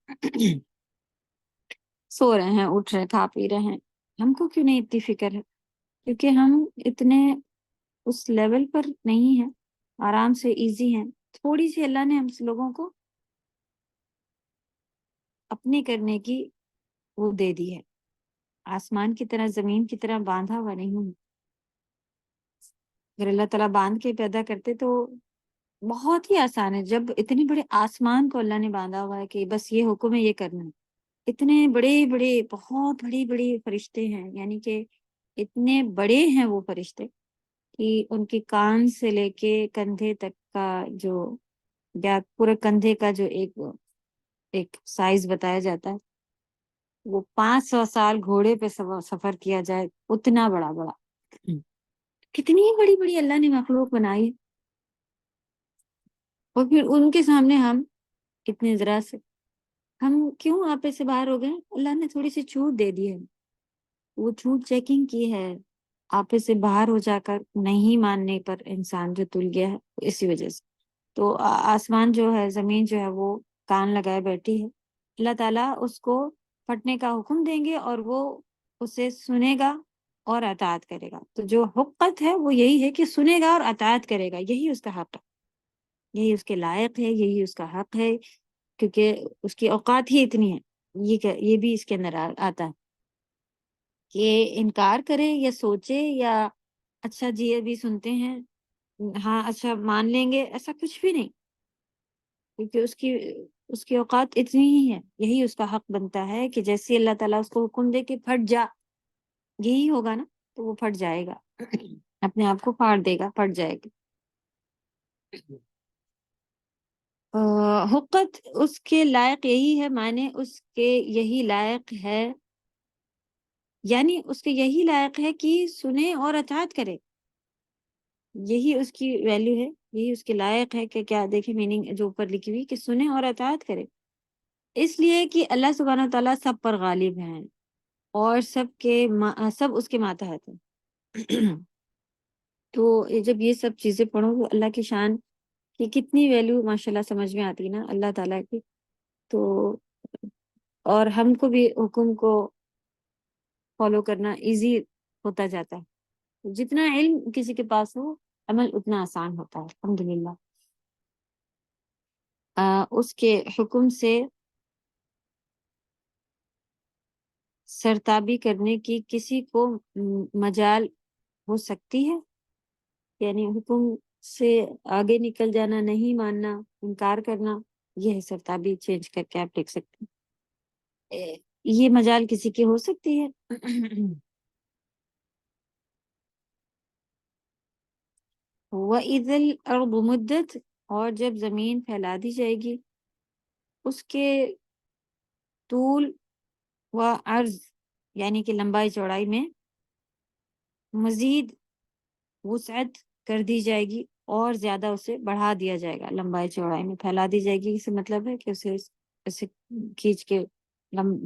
سو رہے ہیں، اٹھ رہے ہیں، کھا پی رہے ہیں. ہم کو کیوں نہیں اتنی فکر ہے؟ کیونکہ ہم اتنے اس لیول پر نہیں ہیں، آرام سے ایزی ہیں. تھوڑی سی اللہ نے ہم لوگوں کو اپنے کرنے کی وہ دے دی ہے. آسمان کی طرح زمین کی طرح باندھا ہوا نہیں ہوں. اگر اللہ تعالیٰ باندھ کے پیدا کرتے تو بہت ہی آسان ہے. جب اتنے بڑے آسمان کو اللہ نے باندھا ہوا ہے کہ بس یہ حکم ہے، یہ کرنا ہے. اتنے بڑے بڑے، بہت بڑی بڑی فرشتے ہیں، یعنی کہ اتنے بڑے ہیں وہ فرشتے کہ ان کے کان سے لے کے کندھے تک کا جو، یا پورے کندھے کا جو ایک سائز بتایا جاتا ہے، وہ 500 سال گھوڑے پہ سفر کیا جائے اتنا بڑا بڑا. کتنی بڑی بڑی اللہ نے مخلوق بنائی، اور پھر ان کے سامنے ہم اتنے ذرا سے، ہم کیوں آپے سے باہر ہو گئے؟ اللہ نے تھوڑی سی چھوٹ دے دی ہے، وہ چھوٹ چیکنگ کی ہے. آپے سے باہر ہو جا کر نہیں ماننے پر انسان جو تل گیا ہے، اسی وجہ سے. تو آسمان جو ہے، زمین جو ہے، وہ کان لگائے بیٹھی ہے. اللہ تعالیٰ اس کو پھٹنے کا حکم دیں گے اور وہ اسے سنے گا اور اطاعت کرے گا. تو جو حقت ہے وہ یہی ہے کہ سنے گا اور اطاعت کرے گا، یہی اس کا حق ہے، یہی اس کے لائق ہے، یہی اس کا حق ہے، کیونکہ اس کی اوقات ہی اتنی ہے. یہ بھی اس کے اندر آتا ہے کہ انکار کرے یا سوچے یا اچھا جی ابھی سنتے ہیں، ہاں اچھا مان لیں گے، ایسا کچھ بھی نہیں. کیونکہ اس کی اوقات اتنی ہی ہے. یہی اس کا حق بنتا ہے کہ جیسے اللہ تعالیٰ اس کو حکم دے کہ پھٹ جا، یہی ہوگا نا، تو وہ پھٹ جائے گا، اپنے آپ کو پھاڑ دے گا، پھٹ جائے گا. حقت اس کے لائق یہی ہے، معنی اس کے یہی لائق ہے، یعنی اس کے یہی لائق ہے کہ سنے اور اطاعت کرے. یہی اس کی ویلیو ہے، یہی اس کے لائق ہے کہ کیا دیکھیں میننگ جو اوپر لکھی ہوئی کہ سنے اور اطاعت کرے. اس لیے کہ اللہ سبحانہ تعالیٰ سب پر غالب ہیں اور سب اس کے ماتحت ہیں۔ تو جب یہ سب چیزیں پڑھو تو اللہ کی شان کی کتنی ویلیو ماشاءاللہ سمجھ میں آتی ہے نا اللہ تعالیٰ کی۔ تو اور ہم کو بھی حکم کو فالو کرنا ایزی ہوتا جاتا ہے، جتنا علم کسی کے پاس ہو عمل اتنا آسان ہوتا ہے الحمدللہ۔ اس کے حکم سے سرتابی کرنے کی کسی کو مجال ہو سکتی ہے، یعنی حکم سے آگے نکل جانا، نہیں ماننا، انکار کرنا، یہ ہے سرتابی چینج کر کے آپ لکھ سکتے ہیں۔ یہ مجال کسی کی ہو سکتی ہے۔ وَإِذَا الْأَرْضُ مُدَّتْ، اور جب زمین پھیلا دی جائے گی، اس کے طول و عرض یعنی کہ لمبائی چوڑائی میں مزید وسعت کر دی جائے گی اور زیادہ اسے بڑھا دیا جائے گا۔ لمبائی چوڑائی میں پھیلا دی جائے گی، اس سے مطلب ہے کہ اسے کھینچ کے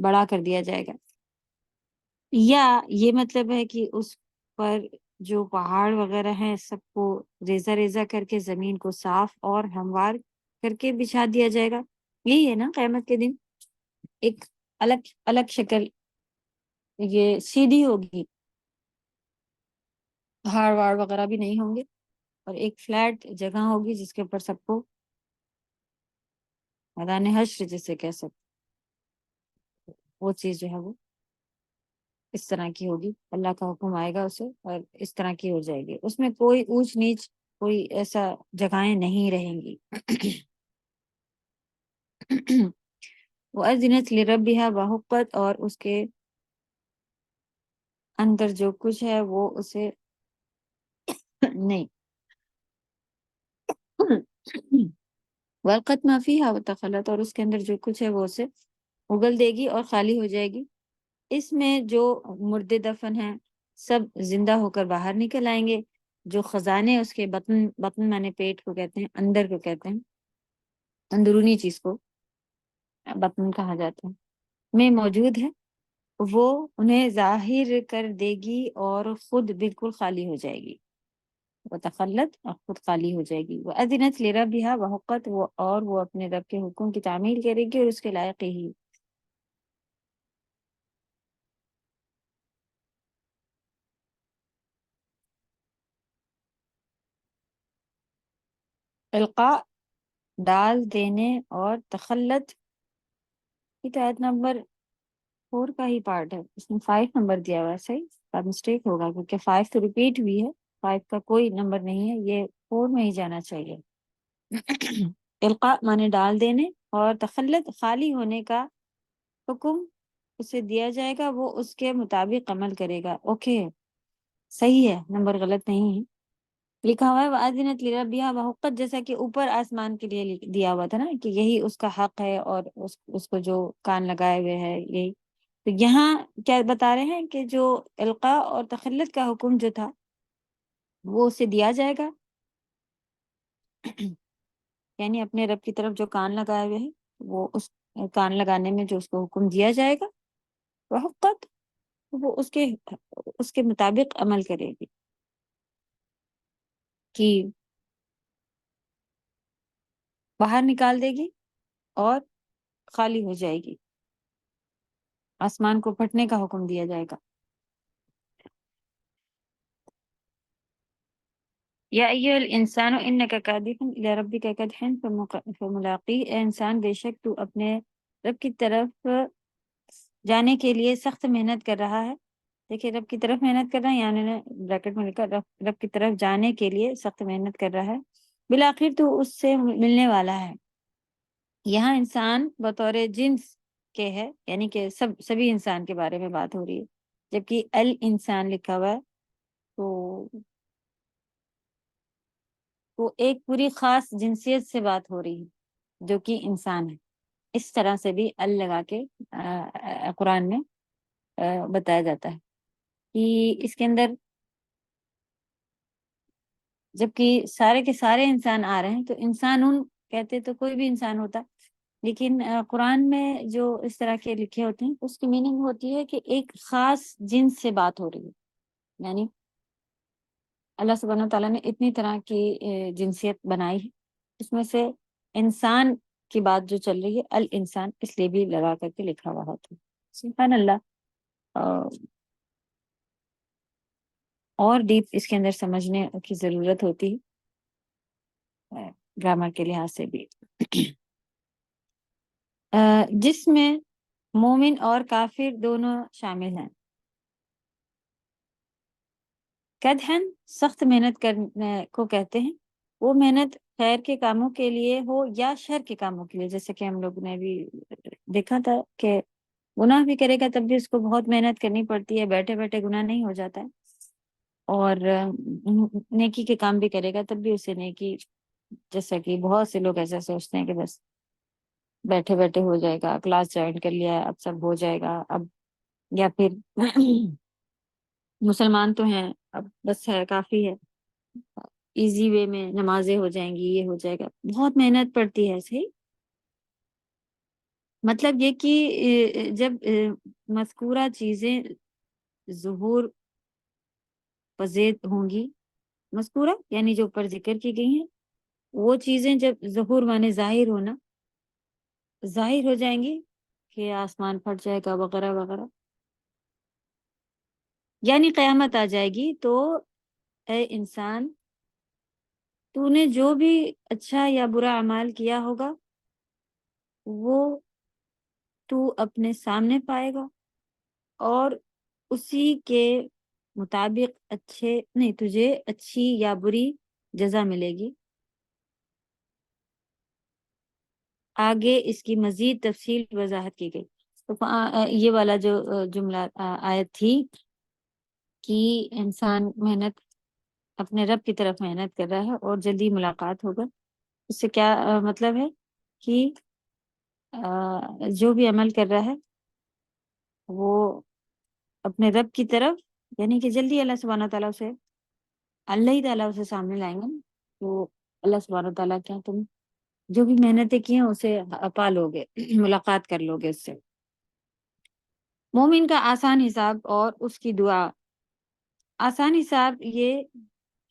بڑا کر دیا جائے گا، یا یہ مطلب ہے کہ اس پر جو پہاڑ وغیرہ ہیں سب کو ریزہ ریزہ کر کے زمین کو صاف اور ہموار کر کے بچھا دیا جائے گا۔ یہی ہے نا قیامت کے دن ایک الگ الگ شکل، یہ سیدھی ہوگی، پہاڑ واڑ وغیرہ بھی نہیں ہوں گے، اور ایک فلیٹ جگہ ہوگی جس کے اوپر سب کو میدان حشر جسے کہہ سکتے، وہ چیز جو ہے وہ اس طرح کی ہوگی، اللہ کا حکم آئے گا اسے اور اس طرح کی ہو جائے گی، اس میں کوئی اونچ نیچ، کوئی ایسا جگہیں نہیں رہیں گی۔ وَأَذِنَتْ لِرَبِّهَا وَحُقَّتْ، اور اس کے اندر جو کچھ ہے وہ اسے نہیں وَالْقَتْ مَا فِيهَا وَتَخَلَّتْ، اور اس کے اندر جو کچھ ہے وہ اسے اگل دے گی اور خالی ہو جائے گی۔ اس میں جو مردے دفن ہیں سب زندہ ہو کر باہر نکل آئیں گے، جو خزانے اس کے بطن مانے پیٹ کو کہتے ہیں، اندر کو کہتے ہیں، اندرونی چیز کو بطن کہا جاتا ہے، میں موجود ہے، وہ انہیں ظاہر کر دے گی اور خود بالکل خالی ہو جائے گی۔ وتخلت، اور خود خالی ہو جائے گی۔ وَأَذِنَتْ لِرَبِّهَا وَحُقَّتْ، اور وہ اپنے رب کے حکم کی تعمیل کرے گی اور اس کے لائق ہی۔ القاء ڈال دینے، اور تخلت کی تو آیت نمبر 4 کا ہی پارٹ ہے، اس میں 5 نمبر دیا ہوا ہے، صحیح مسٹیک ہوگا کیونکہ 5 تو ریپیٹ ہوئی ہے، 5 کا کوئی نمبر نہیں ہے، یہ 4 میں ہی جانا چاہیے۔ القاء مانے ڈال دینے، اور تخلت خالی ہونے کا حکم اسے دیا جائے گا، وہ اس کے مطابق عمل کرے گا۔ اوکے صحیح ہے، نمبر غلط نہیں ہے، لکھا ہوا ہے وَأَذِنَتْ لِرَبِّهَا وَحُقَّتْ، جیسا کہ اوپر آسمان کے لیے دیا ہوا تھا نا کہ یہی اس کا حق ہے اور اس کو جو کان لگائے ہوئے ہے یہی، تو یہاں کیا بتا رہے ہیں کہ جو القاء اور تخلت کا حکم جو تھا وہ اسے دیا جائے گا، یعنی اپنے رب کی طرف جو کان لگائے ہوئے ہیں وہ اس کان لگانے میں جو اس کو حکم دیا جائے گا، وحقت، وہ اس کے مطابق عمل کرے گی کہ باہر نکال دے گی اور خالی ہو جائے گی، آسمان کو پھٹنے کا حکم دیا جائے گا۔ یا ایھا الانسان انک کادح الی ربک کدحا فملاقیہ، اے انسان بے شک تو اپنے رب کی طرف جانے کے لیے سخت محنت کر رہا ہے۔ دیکھیے رب کی طرف محنت کر رہا ہے، یعنی نے بریکٹ میں لکھا رب کی طرف جانے کے لیے سخت محنت کر رہا ہے، بالآخر تو اس سے ملنے والا ہے۔ یہاں انسان بطور جنس کے ہے، یعنی کہ سبھی انسان کے بارے میں بات ہو رہی ہے، جبکہ الانسان لکھا ہوا ہے تو ایک پوری خاص جنسیت سے بات ہو رہی ہے جو کہ انسان ہے۔ اس طرح سے بھی ال لگا کے قرآن میں بتایا جاتا ہے کہ اس کے اندر جبکہ سارے کے سارے انسان آ رہے ہیں، تو انسان کہتے تو کوئی بھی انسان ہوتا، لیکن قرآن میں جو اس طرح کے لکھے ہوتے ہیں اس کی میننگ ہوتی ہے کہ ایک خاص جنس سے بات ہو رہی ہے، یعنی اللہ سبحانہ و تعالیٰ نے اتنی طرح کی جنسیت بنائی ہے، اس میں سے انسان کی بات جو چل رہی ہے الانسان اس لیے بھی لگا کر کے لکھا ہوا ہوتا ہے۔ سبحان اللہ، اور ڈیپ اس کے اندر سمجھنے کی ضرورت ہوتی ہے گرامر کے لحاظ سے بھی، جس میں مومن اور کافر دونوں شامل ہیں۔ کدحن سخت محنت کرنے کو کہتے ہیں، وہ محنت خیر کے کاموں کے لیے ہو یا شر کے کاموں کے لیے، جیسے کہ ہم لوگ نے بھی دیکھا تھا کہ گناہ بھی کرے گا تب بھی اس کو بہت محنت کرنی پڑتی ہے، بیٹھے بیٹھے گناہ نہیں ہو جاتا ہے، اور نیکی کے کام بھی کرے گا تب بھی اسے نیکی، جیسا کہ بہت سے لوگ ایسا سوچتے ہیں کہ بس بیٹھے بیٹھے ہو جائے گا، کلاس جوائن کر لیا اب سب ہو جائے گا، اب یا پھر مسلمان تو ہیں اب بس ہے کافی ہے، ایزی وے میں نمازیں ہو جائیں گی، یہ ہو جائے گا، بہت محنت پڑتی ہے۔ صحیح، مطلب یہ کہ جب مذکورہ چیزیں ظہور پذیر ہوں گی، مذکورہ یعنی جو اوپر ذکر کی گئی ہیں وہ چیزیں جب ظہور مانے ظاہر ہونا، ظاہر ہو جائیں گی کہ آسمان پھٹ جائے گا وغیرہ وغیرہ، یعنی قیامت آ جائے گی، تو اے انسان تو نے جو بھی اچھا یا برا اعمال کیا ہوگا وہ تو اپنے سامنے پائے گا، اور اسی کے مطابق اچھے نہیں تجھے اچھی یا بری جزا ملے گی۔ آگے اس کی مزید تفصیل وضاحت کی گئی۔ تو یہ والا جو جملہ آیت تھی کہ انسان محنت اپنے رب کی طرف محنت کر رہا ہے اور جلدی ملاقات ہوگا، اس سے کیا مطلب ہے کہ جو بھی عمل کر رہا ہے وہ اپنے رب کی طرف، یعنی کہ جلدی اللہ سبحانہ تعالیٰ اسے، اللہ ہی تعالیٰ اسے سامنے لائیں گے، تو اللہ سبحانہ تعالیٰ کیا تم جو بھی محنتیں کی ہیں اسے پا لو گے، ملاقات کر لو گے اس سے۔ مومن کا آسان حساب اور اس کی دعا۔ آسان حساب یہ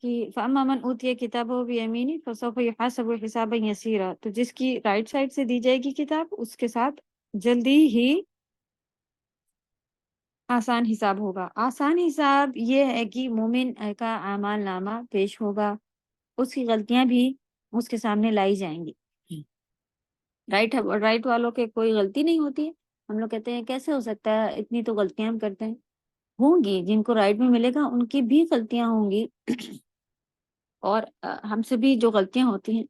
کہ فَأَمَّا مَنْ أُوتِيَ كِتَابَهُ بِيَمِينِهِ فَسَوْفَ يُحَاسَبُ حِسَابًا يَسِيرًا، تو جس کی رائٹ سائڈ سے دی جائے گی کتاب اس کے ساتھ جلدی ہی آسان حساب ہوگا۔ آسان حساب یہ ہے کہ مومن کا اعمال نامہ پیش ہوگا، اس کی غلطیاں بھی اس کے سامنے لائی جائیں گی۔ رائٹ والوں کے کوئی غلطی نہیں ہوتی ہے، ہم لوگ کہتے ہیں کیسے ہو سکتا ہے، اتنی تو غلطیاں ہم کرتے ہیں، ہوں گی، جن کو رائٹ میں ملے گا ان کی بھی غلطیاں ہوں گی، اور ہم سے بھی جو غلطیاں ہوتی ہیں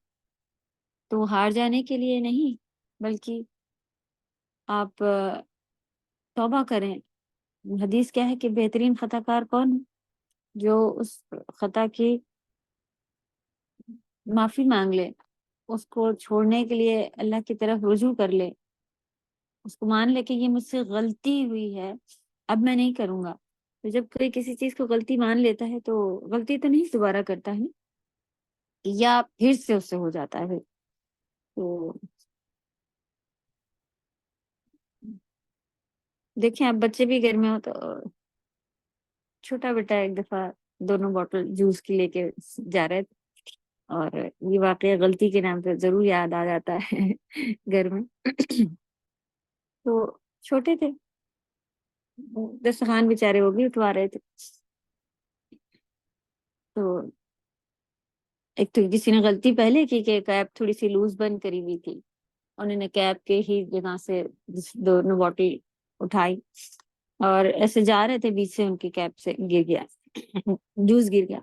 تو ہار جانے کے لیے نہیں، بلکہ آپ توبہ کریں۔ حدیث کیا ہے کہ بہترین خطا کار کون ہے؟ جو اس خطا کی معافی مانگ لے، اس کو چھوڑنے کے لیے اللہ کی طرف رجوع کر لے، اس کو مان لے کہ یہ مجھ سے غلطی ہوئی ہے، اب میں نہیں کروں گا۔ تو جب کوئی کسی چیز کو غلطی مان لیتا ہے تو غلطی تو نہیں دوبارہ کرتا ہے، یا پھر سے اس سے ہو جاتا ہے۔ تو دیکھیں اب بچے بھی گھر میں ہو تو چھوٹا بیٹا ایک دفعہ دونوں بوٹل جوس کی لے کے جا رہے تھے، اور یہ واقعہ غلطی کے نام پہ ضرور یاد آ جاتا ہے گھر میں۔ تو چھوٹے تھے، دسترخوان بیچارے وہ بھی اٹھوا رہے تھے، تو ایک تو کسی نے غلطی پہلے کی کہ کیپ تھوڑی سی لوز بند کری ہوئی تھی، انہوں نے کیپ کے ہی جگہ سے دونوں بوٹل اٹھائی اور ایسے جا رہے تھے، بیچ سے ان کی کیپ سے گر گیا، جوس گر گیا،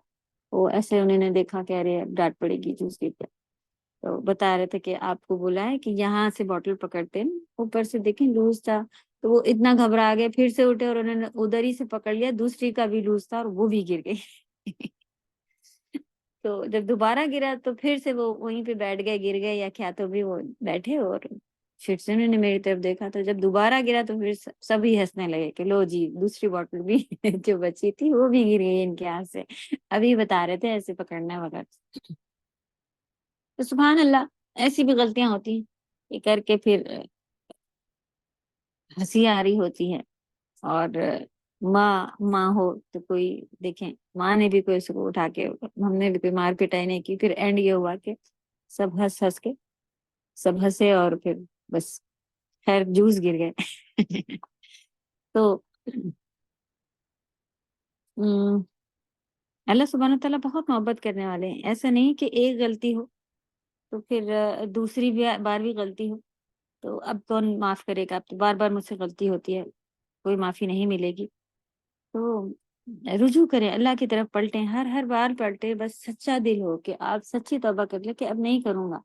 وہ ایسے انہوں نے دیکھا کہ ارے ڈانٹ پڑے گی، جوس گر گیا، تو بتا رہے تھے کہ آپ کو بولا ہے کہ یہاں سے بوٹل پکڑتے ہیں، اوپر سے دیکھیں لوز تھا، تو وہ اتنا گھبرا گئے، پھر سے اٹھے اور انہوں نے ادھر ہی سے پکڑ لیا، دوسری کا بھی لوز تھا اور وہ بھی گر گئی۔ تو جب دوبارہ گرا تو پھر سے وہ وہیں پہ بیٹھ گئے، گر گئے یا کیا، تو بھی وہ بیٹھے، اور پھر سے انہوں نے میری طرف دیکھا، تو جب دوبارہ گرا تو پھر سبھی ہنسنے لگے کہ لو جی دوسری بوٹل بھی جو بچی تھی وہ بھی گر گئی ان کے ہاتھ سے، ابھی بتا رہے تھے ایسے پکڑنا وغیرہ۔ تو سبحان اللہ، ایسی بھی غلطیاں ہوتی ہیں، یہ کر کے پھر ہنسی آ رہی ہوتی ہے. اور ماں ہو تو کوئی دیکھیں ماں نے بھی کوئی اس کو اٹھا کے, ہم نے بھی کوئی مار پٹائی نہیں کی. پھر اینڈ یہ ہوا کہ سب ہنس کے سب ہنسے اور پھر بس خیر جوس گر گئے. تو اللہ سبحانہ تعالیٰ بہت محبت کرنے والے ہیں. ایسا نہیں کہ ایک غلطی ہو تو پھر دوسری بار بھی غلطی ہو تو اب کون معاف کرے گا. اب تو بار بار مجھ سے غلطی ہوتی ہے, کوئی معافی نہیں ملے گی. تو رجوع کریں اللہ کی طرف, پلٹیں, ہر بار پلٹیں, بس سچا دل ہو کہ آپ سچی توبہ کر لیں کہ اب نہیں کروں گا.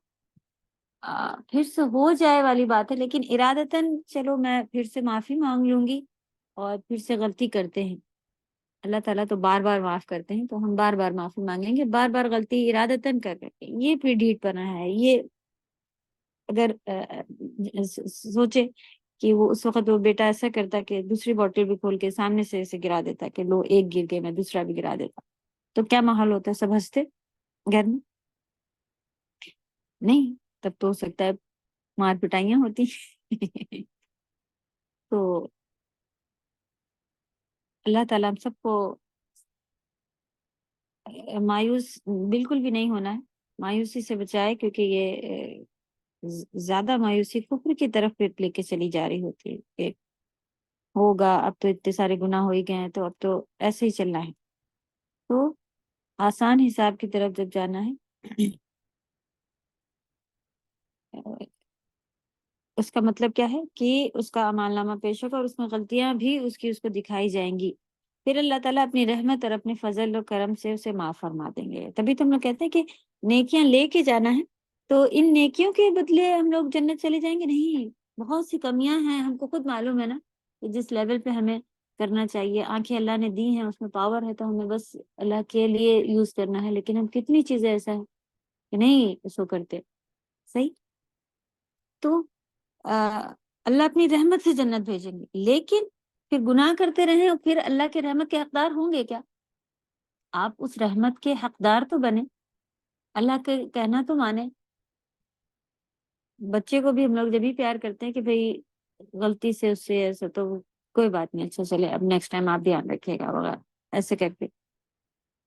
پھر سے ہو جائے والی بات ہے, لیکن ارادتاً چلو میں پھر سے معافی مانگ لوں گی. اور پھر سے غلطی کرتے ہیں, اللہ تعالیٰ تو بار بار معاف کرتے ہیں, تو ہم بار بار معافی مانگیں گے. بار بار غلطی ارادتاً کر رہے ہیں, یہ پھر ڈھیٹ پنا ہے. یہ اگر سوچے کہ وہ اس وقت وہ بیٹا ایسا کرتا کہ دوسری بوٹل بھی کھول کے سامنے سے ایسے گرا دیتا کہ لو ایک گر گئے میں دوسرا بھی گرا دیتا, تو کیا ماحول ہوتا ہے؟ سب ہنستے گھر میں نہیں, تب تو ہو سکتا ہے مار پٹائیاں ہوتی. تو اللہ تعالیٰ ہم سب کو مایوس بالکل بھی نہیں ہونا ہے, مایوسی سے بچائے, کیونکہ یہ زیادہ مایوسی کفر کی طرف پھر لے کے چلی جا رہی ہوتی ہے کہ ہوگا اب تو اتنے سارے گناہ ہو ہی گئے ہیں تو اب تو ایسے ہی چلنا ہے. تو آسان حساب کی طرف جب جانا ہے اس کا مطلب کیا ہے کہ اس کا اعمال نامہ پیش ہوگا اور اس میں غلطیاں بھی اس کو دکھائی جائیں گی. پھر اللہ تعالیٰ اپنی رحمت اور اپنے فضل و کرم سے اسے معاف فرما دیں گے. تبھی تو ہم لوگ کہتے ہیں کہ نیکیاں لے کے جانا ہے, تو ان نیکیوں کے بدلے ہم لوگ جنت چلے جائیں گے نہیں. بہت سی کمیاں ہیں, ہم کو خود معلوم ہے نا کہ جس لیول پہ ہمیں کرنا چاہیے. آنکھیں اللہ نے دی ہیں, اس میں پاور ہے, تو ہمیں بس اللہ کے لیے یوز کرنا ہے. لیکن ہم کتنی چیزیں ایسا ہے کہ نہیں اس کو کرتے. صحیح, تو اللہ اپنی رحمت سے جنت بھیجیں گے, لیکن پھر گناہ کرتے رہیں اور پھر اللہ کے رحمت کے حقدار ہوں گے کیا؟ آپ اس رحمت کے حقدار تو بنے, اللہ کے کہنا تو مانے. بچے کو بھی ہم لوگ جب بھی پیار کرتے ہیں کہ بھئی غلطی سے اس سے ایسا, تو کوئی بات نہیں, اچھا چلے اب نیکسٹ ٹائم آپ دھیان رکھیے گا وغیرہ ایسے کر کے.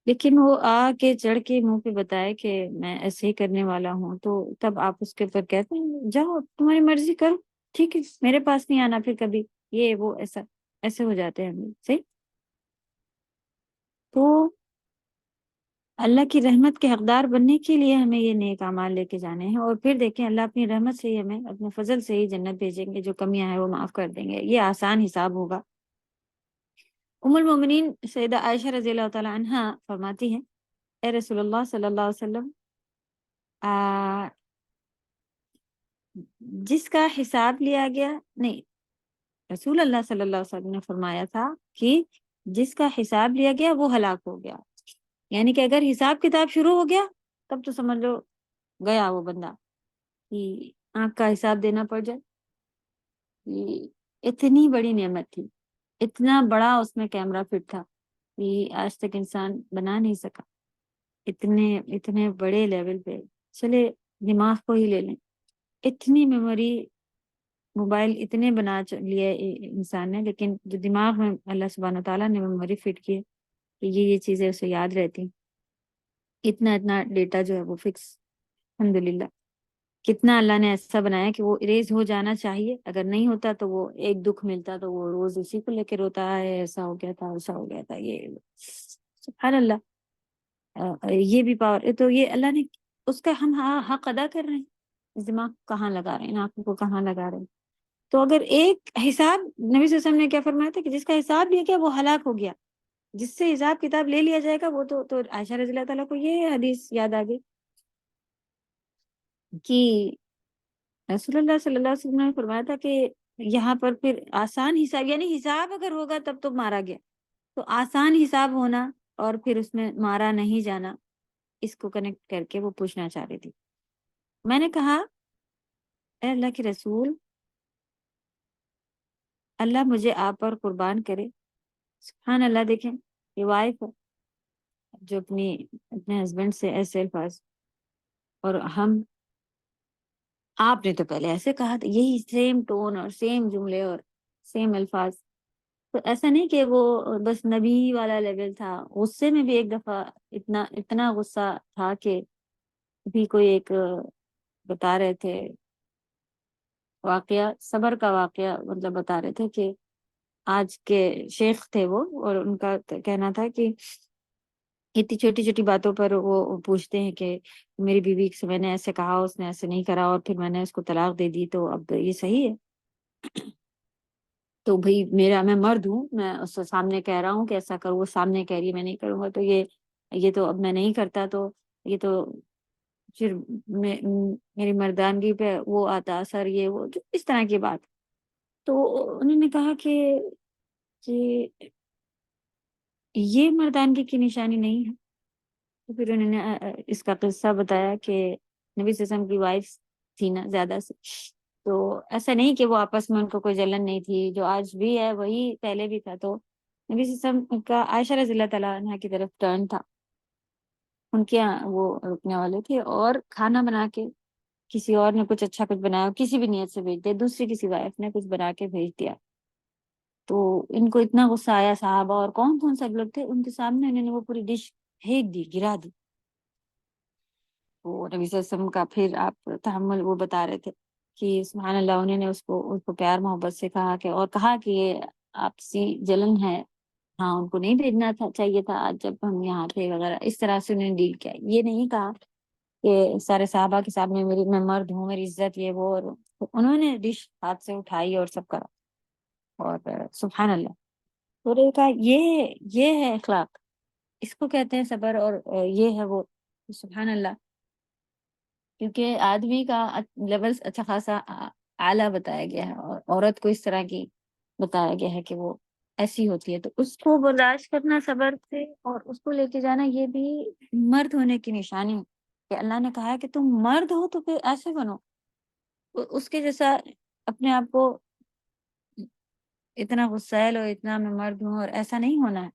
لیکن وہ آ کے چڑھ کے منہ پہ بتائے کہ میں ایسے ہی کرنے والا ہوں, تو تب آپ اس کے اوپر کہتے ہیں جاؤ تمہاری مرضی کرو, ٹھیک ہے, میرے پاس نہیں آنا پھر کبھی, یہ وہ ایسا ایسے ہو جاتے ہیں ہم. صحیح, تو اللہ کی رحمت کے حقدار بننے کے لیے ہمیں یہ نیک اعمال لے کے جانے ہیں. اور پھر دیکھیں اللہ اپنی رحمت سے ہی ہمیں اپنے فضل سے ہی جنت بھیجیں گے, جو کمیاں ہیں وہ معاف کر دیں گے. یہ آسان حساب ہوگا. ام المومنین سیدہ عائشہ رضی اللہ تعالیٰ عنہا فرماتی ہیں, اے رسول اللہ صلی اللہ علیہ وسلم, جس کا حساب لیا گیا, نہیں, رسول اللہ صلی اللہ علیہ وسلم نے فرمایا تھا کہ جس کا حساب لیا گیا وہ ہلاک ہو گیا. یعنی کہ اگر حساب کتاب شروع ہو گیا تب تو سمجھ لو گیا وہ بندہ, کہ آنکھ کا حساب دینا پڑ جائے. اتنی بڑی نعمت تھی, اتنا بڑا اس میں کیمرہ فٹ تھا کہ آج تک انسان بنا نہیں سکا. اتنے بڑے لیول پہ, چلے دماغ کو ہی لے لیں, اتنی میموری موبائل اتنے بنا لیے انسان نے, لیکن جو دماغ میں اللہ سبحانہ تعالیٰ نے میموری فٹ کی ہے کہ یہ چیزیں اسے یاد رہتی, اتنا ڈیٹا جو ہے وہ فکس. الحمدللہ کتنا اللہ نے ایسا بنایا کہ وہ اریز ہو جانا چاہیے, اگر نہیں ہوتا تو وہ ایک دکھ ملتا تو وہ روز اسی کو لے کے روتا ہے, ایسا ہو گیا تھا ایسا ہو گیا تھا. یہ سبحان اللہ, یہ بھی پاور, تو یہ اللہ نے اس کا ہم حق ادا کر رہے ہیں. اس دماغ کو کہاں لگا رہے ہیں, آنکھوں کو کہاں لگا رہے ہیں. تو اگر ایک حساب, نبی صلی اللہ علیہ وسلم نے کیا فرمایا تھا کہ جس کا حساب لیا گیا وہ ہلاک ہو گیا. جس سے حساب کتاب لے لیا جائے گا وہ تو عائشہ رضی اللہ تعالیٰ کو یہ حدیث یاد آ گئی کہ رسول اللہ صلی اللہ علیہ وسلم نے فرمایا تھا کہ یہاں پر پھر آسان حساب, یعنی حساب اگر ہوگا تب تو مارا گیا, تو آسان حساب ہونا اور پھر اس میں مارا نہیں جانا, اس کو کنیکٹ کر کے وہ پوچھنا چاہ رہی تھی. میں نے کہا اے اللہ کے رسول, اللہ مجھے آپ پر قربان کرے. سبحان اللہ, دیکھیں یہ وائف ہے جو اپنے ہسبینڈ سے ایسے الفاظ, اور ہم آپ نے تو پہلے ایسے کہا تھا، یہی سیم ٹون اور سیم جملے اور سیم الفاظ. تو ایسا نہیں کہ وہ بس نبی والا لیول تھا، غصے میں بھی ایک دفعہ اتنا غصہ تھا کہ بھی کوئی ایک بتا رہے تھے واقعہ، صبر کا واقعہ، مطلب بتا رہے تھے کہ آج کے شیخ تھے وہ، اور ان کا کہنا تھا کہ اتنی چھوٹی چھوٹی باتوں پر وہ پوچھتے ہیں کہ میری بیوی سے میں نے ایسے کہا، اس نے ایسے نہیں کرا، اور پھر میں نے اس کو طلاق دے دی، تو اب یہ صحیح ہے؟ تو بھئی میں مرد ہوں، میں اس کے سامنے کہہ رہا ہوں کہ ایسا کروں، وہ سامنے کہہ رہی ہے میں نہیں کروں گا، تو یہ تو اب میں نہیں کرتا، تو یہ تو پھر میری مردانگی پہ وہ آتا اثر، یہ وہ جو اس طرح کی بات. تو انہوں نے کہا کہ یہ مردانگی کی نشانی نہیں ہے. تو پھر انہوں نے اس کا قصہ بتایا کہ نبی صلی اللہ علیہ وسلم کی وائف تھی نا زیادہ سے، تو ایسا نہیں کہ وہ آپس میں ان کو کوئی جلن نہیں تھی، جو آج بھی ہے وہی پہلے بھی تھا. تو نبی صلی اللہ علیہ وسلم کا عائشہ رضی اللہ تعالیٰ عنہ کی طرف ٹرن تھا، ان کے یہاں وہ رکنے والے تھے، اور کھانا بنا کے کسی اور نے کچھ اچھا کچھ بنایا، کسی بھی نیت سے بھیج دیا، دوسری کسی وائف نے کچھ بنا کے بھیج دیا، تو ان کو اتنا غصہ آیا، صحابہ اور کون سب لوگ تھے ان کے سامنے، انہوں نے وہ پوری ڈش پھینک دی، گرا دی. وہ نبی صلی اللہ علیہ وسلم کا پھر آپ تحمل وہ بتا رہے تھے کہ سبحان اللہ، انہوں نے اس کو پیار محبت سے کہا کہ، اور کہا کہ یہ آپسی جلن ہے، ہاں ان کو نہیں بھیجنا تھا، چاہیے تھا آج جب ہم یہاں تھے وغیرہ، اس طرح سے انہوں نے ڈیل کیا. یہ نہیں کہا کہ سارے صحابہ کے سامنے میں مرد ہوں، میری عزت یہ وہ، اور انہوں نے ڈش ہاتھ سے اٹھائی اور سب کرا، اور سبحان اللہ. تو نے کہا یہ ہے اخلاق، اس کو کہتے ہیں صبر، اور یہ ہے وہ. سبحان اللہ. کیونکہ آدمی کا لیول اچھا خاصا اعلیٰ بتایا گیا ہے، اور عورت کو اس طرح کی بتایا گیا ہے کہ وہ ایسی ہوتی ہے، تو اس کو برداشت کرنا صبر سے، اور اس کو لے کے جانا، یہ بھی مرد ہونے کی نشانی ہے کہ اللہ نے کہا ہے کہ تم مرد ہو تو پھر ایسے بنو، اس کے جیسا اپنے آپ کو اتنا غسیل اور اتنا میں مرد ہوں اور ایسا نہیں ہونا ہے.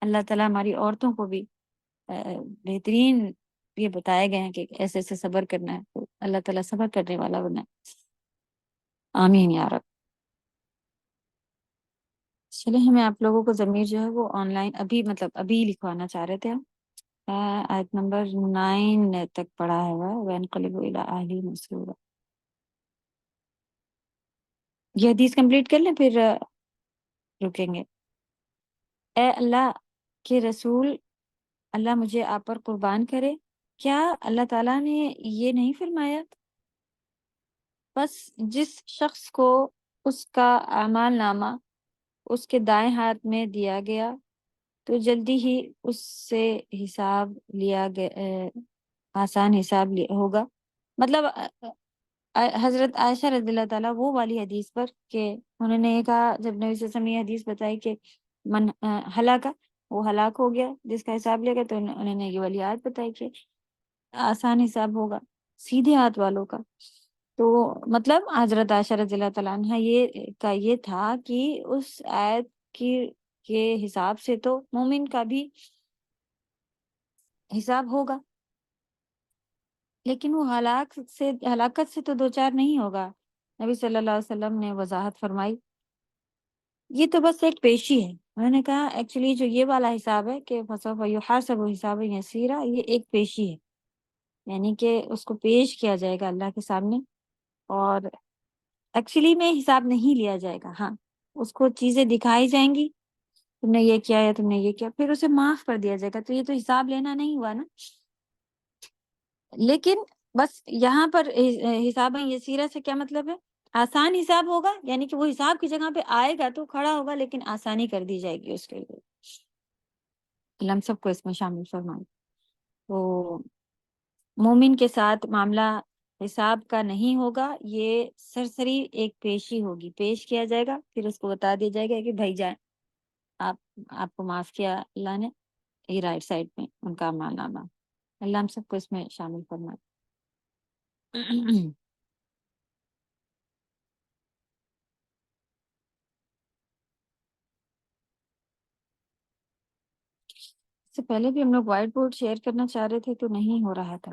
اللہ تعالیٰ ہماری عورتوں کو بھی بہترین یہ بتائے گئے ہیں کہ ایسے ایسے صبر کرنا ہے، تو اللہ تعالیٰ صبر کرنے والا بنا. آمین یا رب. چلے، ہمیں آپ لوگوں کو ضمیر جو ہے وہ آن لائن ابھی لکھوانا چاہ رہے تھے ہم. آیت نمبر 9 تک پڑھا ہے وَيَنْقَلِبُ إِلَىٰ أَهْلِهِ مَسْرُورًا. یہ حدیث کمپلیٹ کر لیں پھر رکیں گے. اے اللہ کے رسول، اللہ مجھے آپ پر قربان کرے، کیا اللہ تعالیٰ نے یہ نہیں فرمایا؟ بس جس شخص کو اس کا اعمال نامہ اس کے دائیں ہاتھ میں دیا گیا تو جلدی ہی اس سے حساب لیا گیا، آسان حساب ہوگا. مطلب حضرت عائشہ رضی اللہ تعالیٰ وہ والی حدیث پر کہ انہوں نے یہ کہا، جب نبی صلی اللہ علیہ وسلم یہ حدیث بتائی کہ من ہلاکا، وہ ہلاک ہو گیا جس کا حساب لے گا، تو انہوں نے یہ والی آیت بتائی کہ آسان حساب ہوگا سیدھے ہاتھ والوں کا. تو مطلب حضرت عائشہ رضی اللہ تعالیٰ عنہ یہ تھا کہ اس آیت کے حساب سے تو مومن کا بھی حساب ہوگا، لیکن وہ ہلاکت سے تو دوچار نہیں ہوگا. نبی صلی اللہ علیہ وسلم نے وضاحت فرمائی، یہ تو بس ایک پیشی ہے. انہوں نے کہا ایکچولی جو یہ والا حساب ہے کہ فسوف یحاسب حسابا یسیرا، یہ ایک پیشی ہے، یعنی کہ اس کو پیش کیا جائے گا اللہ کے سامنے، اور ایکچولی میں حساب نہیں لیا جائے گا. ہاں، اس کو چیزیں دکھائی جائیں گی، تم نے یہ کیا یا تم نے یہ کیا، پھر اسے معاف کر دیا جائے گا. تو یہ تو حساب لینا نہیں ہوا نا. لیکن بس یہاں پر حساب یسیرہ سے کیا مطلب ہے؟ آسان حساب ہوگا، یعنی کہ وہ حساب کی جگہ پہ آئے گا تو کھڑا ہوگا، لیکن آسانی کر دی جائے گی اس کے لیے. اللہ ہم سب کو اس میں شامل فرمائے. تو مومن کے ساتھ معاملہ حساب کا نہیں ہوگا، یہ سرسری ایک پیشی ہوگی، پیش کیا جائے گا، پھر اس کو بتا دیا جائے گا کہ بھائی جائیں، آپ کو معاف کیا اللہ نے، یہ رائٹ سائڈ میں ان کا اعمال نامہ. اللہ ہم سب کو اس میں شامل فرمائے. اس سے پہلے بھی ہم لوگ وائٹ بورڈ شیئر کرنا چاہ رہے تھے تو نہیں ہو رہا تھا.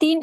3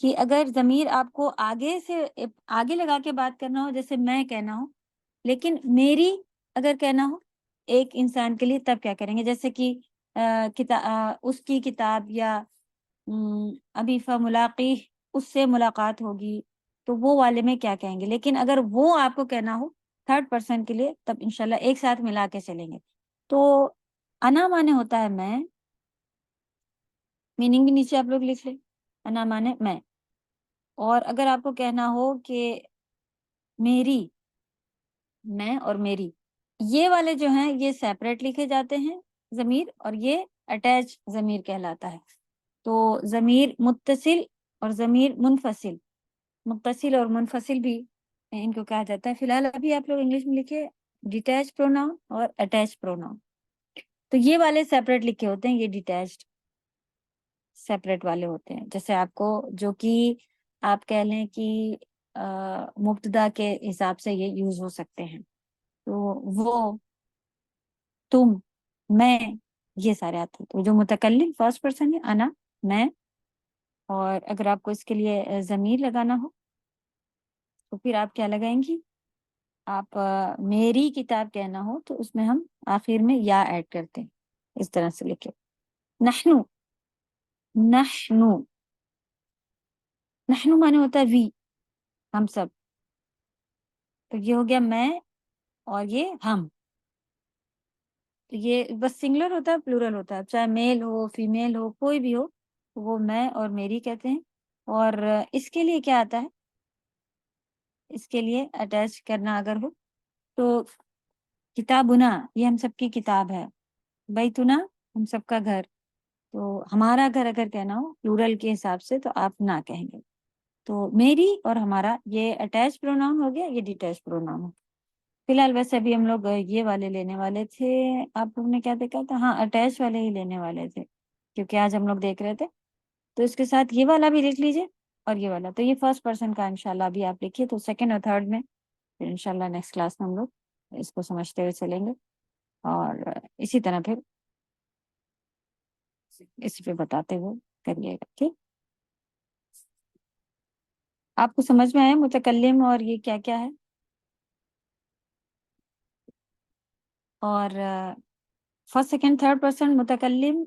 کہ اگر ضمیر آپ کو آگے سے آگے لگا کے بات کرنا ہو، جیسے میں کہنا ہو، لیکن میری اگر کہنا ہو ایک انسان کے لیے، تب کیا کریں گے؟ جیسے کہ اس کی کتاب، یا ابھی فملاقی، اس سے ملاقات ہوگی، تو وہ والے میں کیا کہیں گے؟ لیکن اگر وہ آپ کو کہنا ہو تھرڈ پرسن کے لیے، تب انشاءاللہ ایک ساتھ ملا کے چلیں گے. تو انا مانے ہوتا ہے میں، میننگ بھی نیچے آپ لوگ لکھ لیں، انا مانے میں. اور اگر آپ کو کہنا ہو کہ میری، میں اور میری، یہ والے جو ہیں یہ سیپریٹ لکھے جاتے ہیں ضمیر، اور یہ اٹیچ ضمیر کہلاتا ہے. تو ضمیر متصل اور ضمیر منفصل، متصل اور منفصل بھی ان کو کہا جاتا ہے. فی الحال ابھی آپ لوگ انگلش میں لکھے ڈیٹیچ پروناؤن اور اٹیچ پروناؤن. تو یہ والے سیپریٹ لکھے ہوتے ہیں، یہ ڈیٹیچڈ سیپریٹ والے ہوتے ہیں. جیسے آپ کو جو کہ آپ کہہ لیں کہ مبتدا کے حساب سے یہ یوز ہو سکتے ہیں. تو وہ، تم، میں، یہ سارے آتے ہیں. تو جو متکلم فرسٹ پرسن ہے انا، میں. اور اگر آپ کو اس کے لیے ضمیر لگانا ہو تو پھر آپ کیا لگائیں گی؟ آپ میری کتاب کہنا ہو تو اس میں ہم آخر میں یا ایڈ کرتے ہیں، اس طرح سے لکھے. نحنو، نحنو، نحنو مانے ہوتا ہے وی، ہم سب. تو یہ ہو گیا میں، اور یہ ہم. تو یہ بس سنگولر ہوتا ہے، پلورل ہوتا ہے، چاہے میل ہو فیمیل ہو کوئی بھی ہو، وہ میں اور میری کہتے ہیں. اور اس کے لیے کیا آتا ہے؟ اس کے لیے اٹیچ کرنا اگر ہو تو کتابنا، یہ ہم سب کی کتاب ہے. بیتنا، ہم سب کا گھر. تو ہمارا گھر اگر کہنا ہو پلورل کے حساب سے تو آپ نہ کہیں گے. تو میری اور ہمارا یہ اٹیچ پروناؤن ہو گیا، یہ ڈیٹیچ پروناؤن ہو. فی الحال ویسے ابھی ہم لوگ یہ والے لینے والے تھے، آپ لوگ نے کیا دیکھا تھا؟ ہاں اٹیچ والے ہی لینے والے تھے، کیونکہ آج ہم لوگ دیکھ رہے تھے. تو اس کے ساتھ یہ والا بھی لکھ لیجئے اور یہ والا. تو یہ فرسٹ پرسن کا انشاءاللہ ابھی آپ لکھیے. تو سیکنڈ اور تھرڈ میں پھر انشاءاللہ نیکسٹ کلاس میں ہم لوگ اس کو سمجھتے ہوئے چلیں گے، اور اسی طرح پھر اس پہ بتاتے ہوئے کریے گا. ٹھیک؟ آپ کو سمجھ میں آیا متکلم اور یہ کیا کیا ہے؟ اور فرسٹ سیکنڈ تھرڈ پرسن متکلم،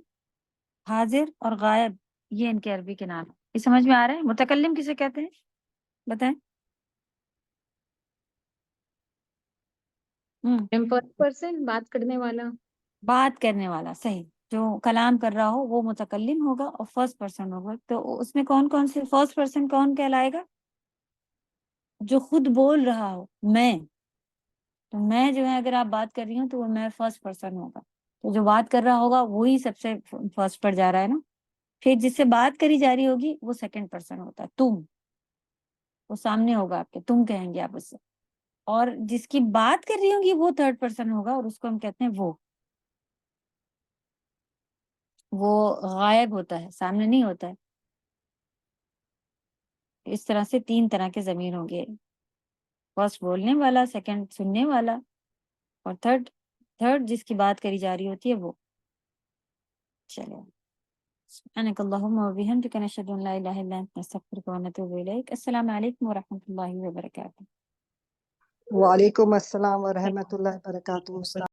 حاضر اور غائب، یہ ان کے عربی کے نام. یہ سمجھ میں آ رہا ہے؟ متکلم کسے کہتے ہیں بتائیں؟ فرسٹ پرسن، بات کرنے والا. بات کرنے والا، صحیح. جو کلام کر رہا ہو وہ متکلم ہوگا اور فرسٹ پرسن ہوگا. تو اس میں کون کون سے فرسٹ پرسن کون کہلائے گا؟ جو خود بول رہا ہو، میں. تو میں جو ہے اگر آپ بات کر رہی ہوں تو وہ میں فرسٹ پرسن ہوگا. تو جو بات کر رہا ہوگا وہی سب سے فرسٹ پر جا رہا ہے نا. پھر جس سے بات کری جا رہی ہوگی وہ سیکنڈ پرسن ہوتا ہے. تم، وہ سامنے ہوگا آپ کے، تم کہیں گے آپ اس سے. اور جس کی بات کر رہی ہوں گی وہ تھرڈ پرسن ہوگا، اور اس کو ہم کہتے ہیں وہ غائب ہوتا ہے، سامنے نہیں ہوتا ہے. اس طرح سے تین طرح کے ضمیر ہوں گے: فرسٹ بولنے والا، سیکنڈ سننے والا، اور تھرڈ جس کی بات کری جا رہی ہوتی ہے وہ. چلو، سبحانک اللہم وبحمدک، نشہد ان لا الہ الا انت، نستغفرک ونتوب الیک. السلام علیکم ورحمۃ اللہ وبرکاتہ. وعلیکم السلام ورحمۃ اللہ وبرکاتہ.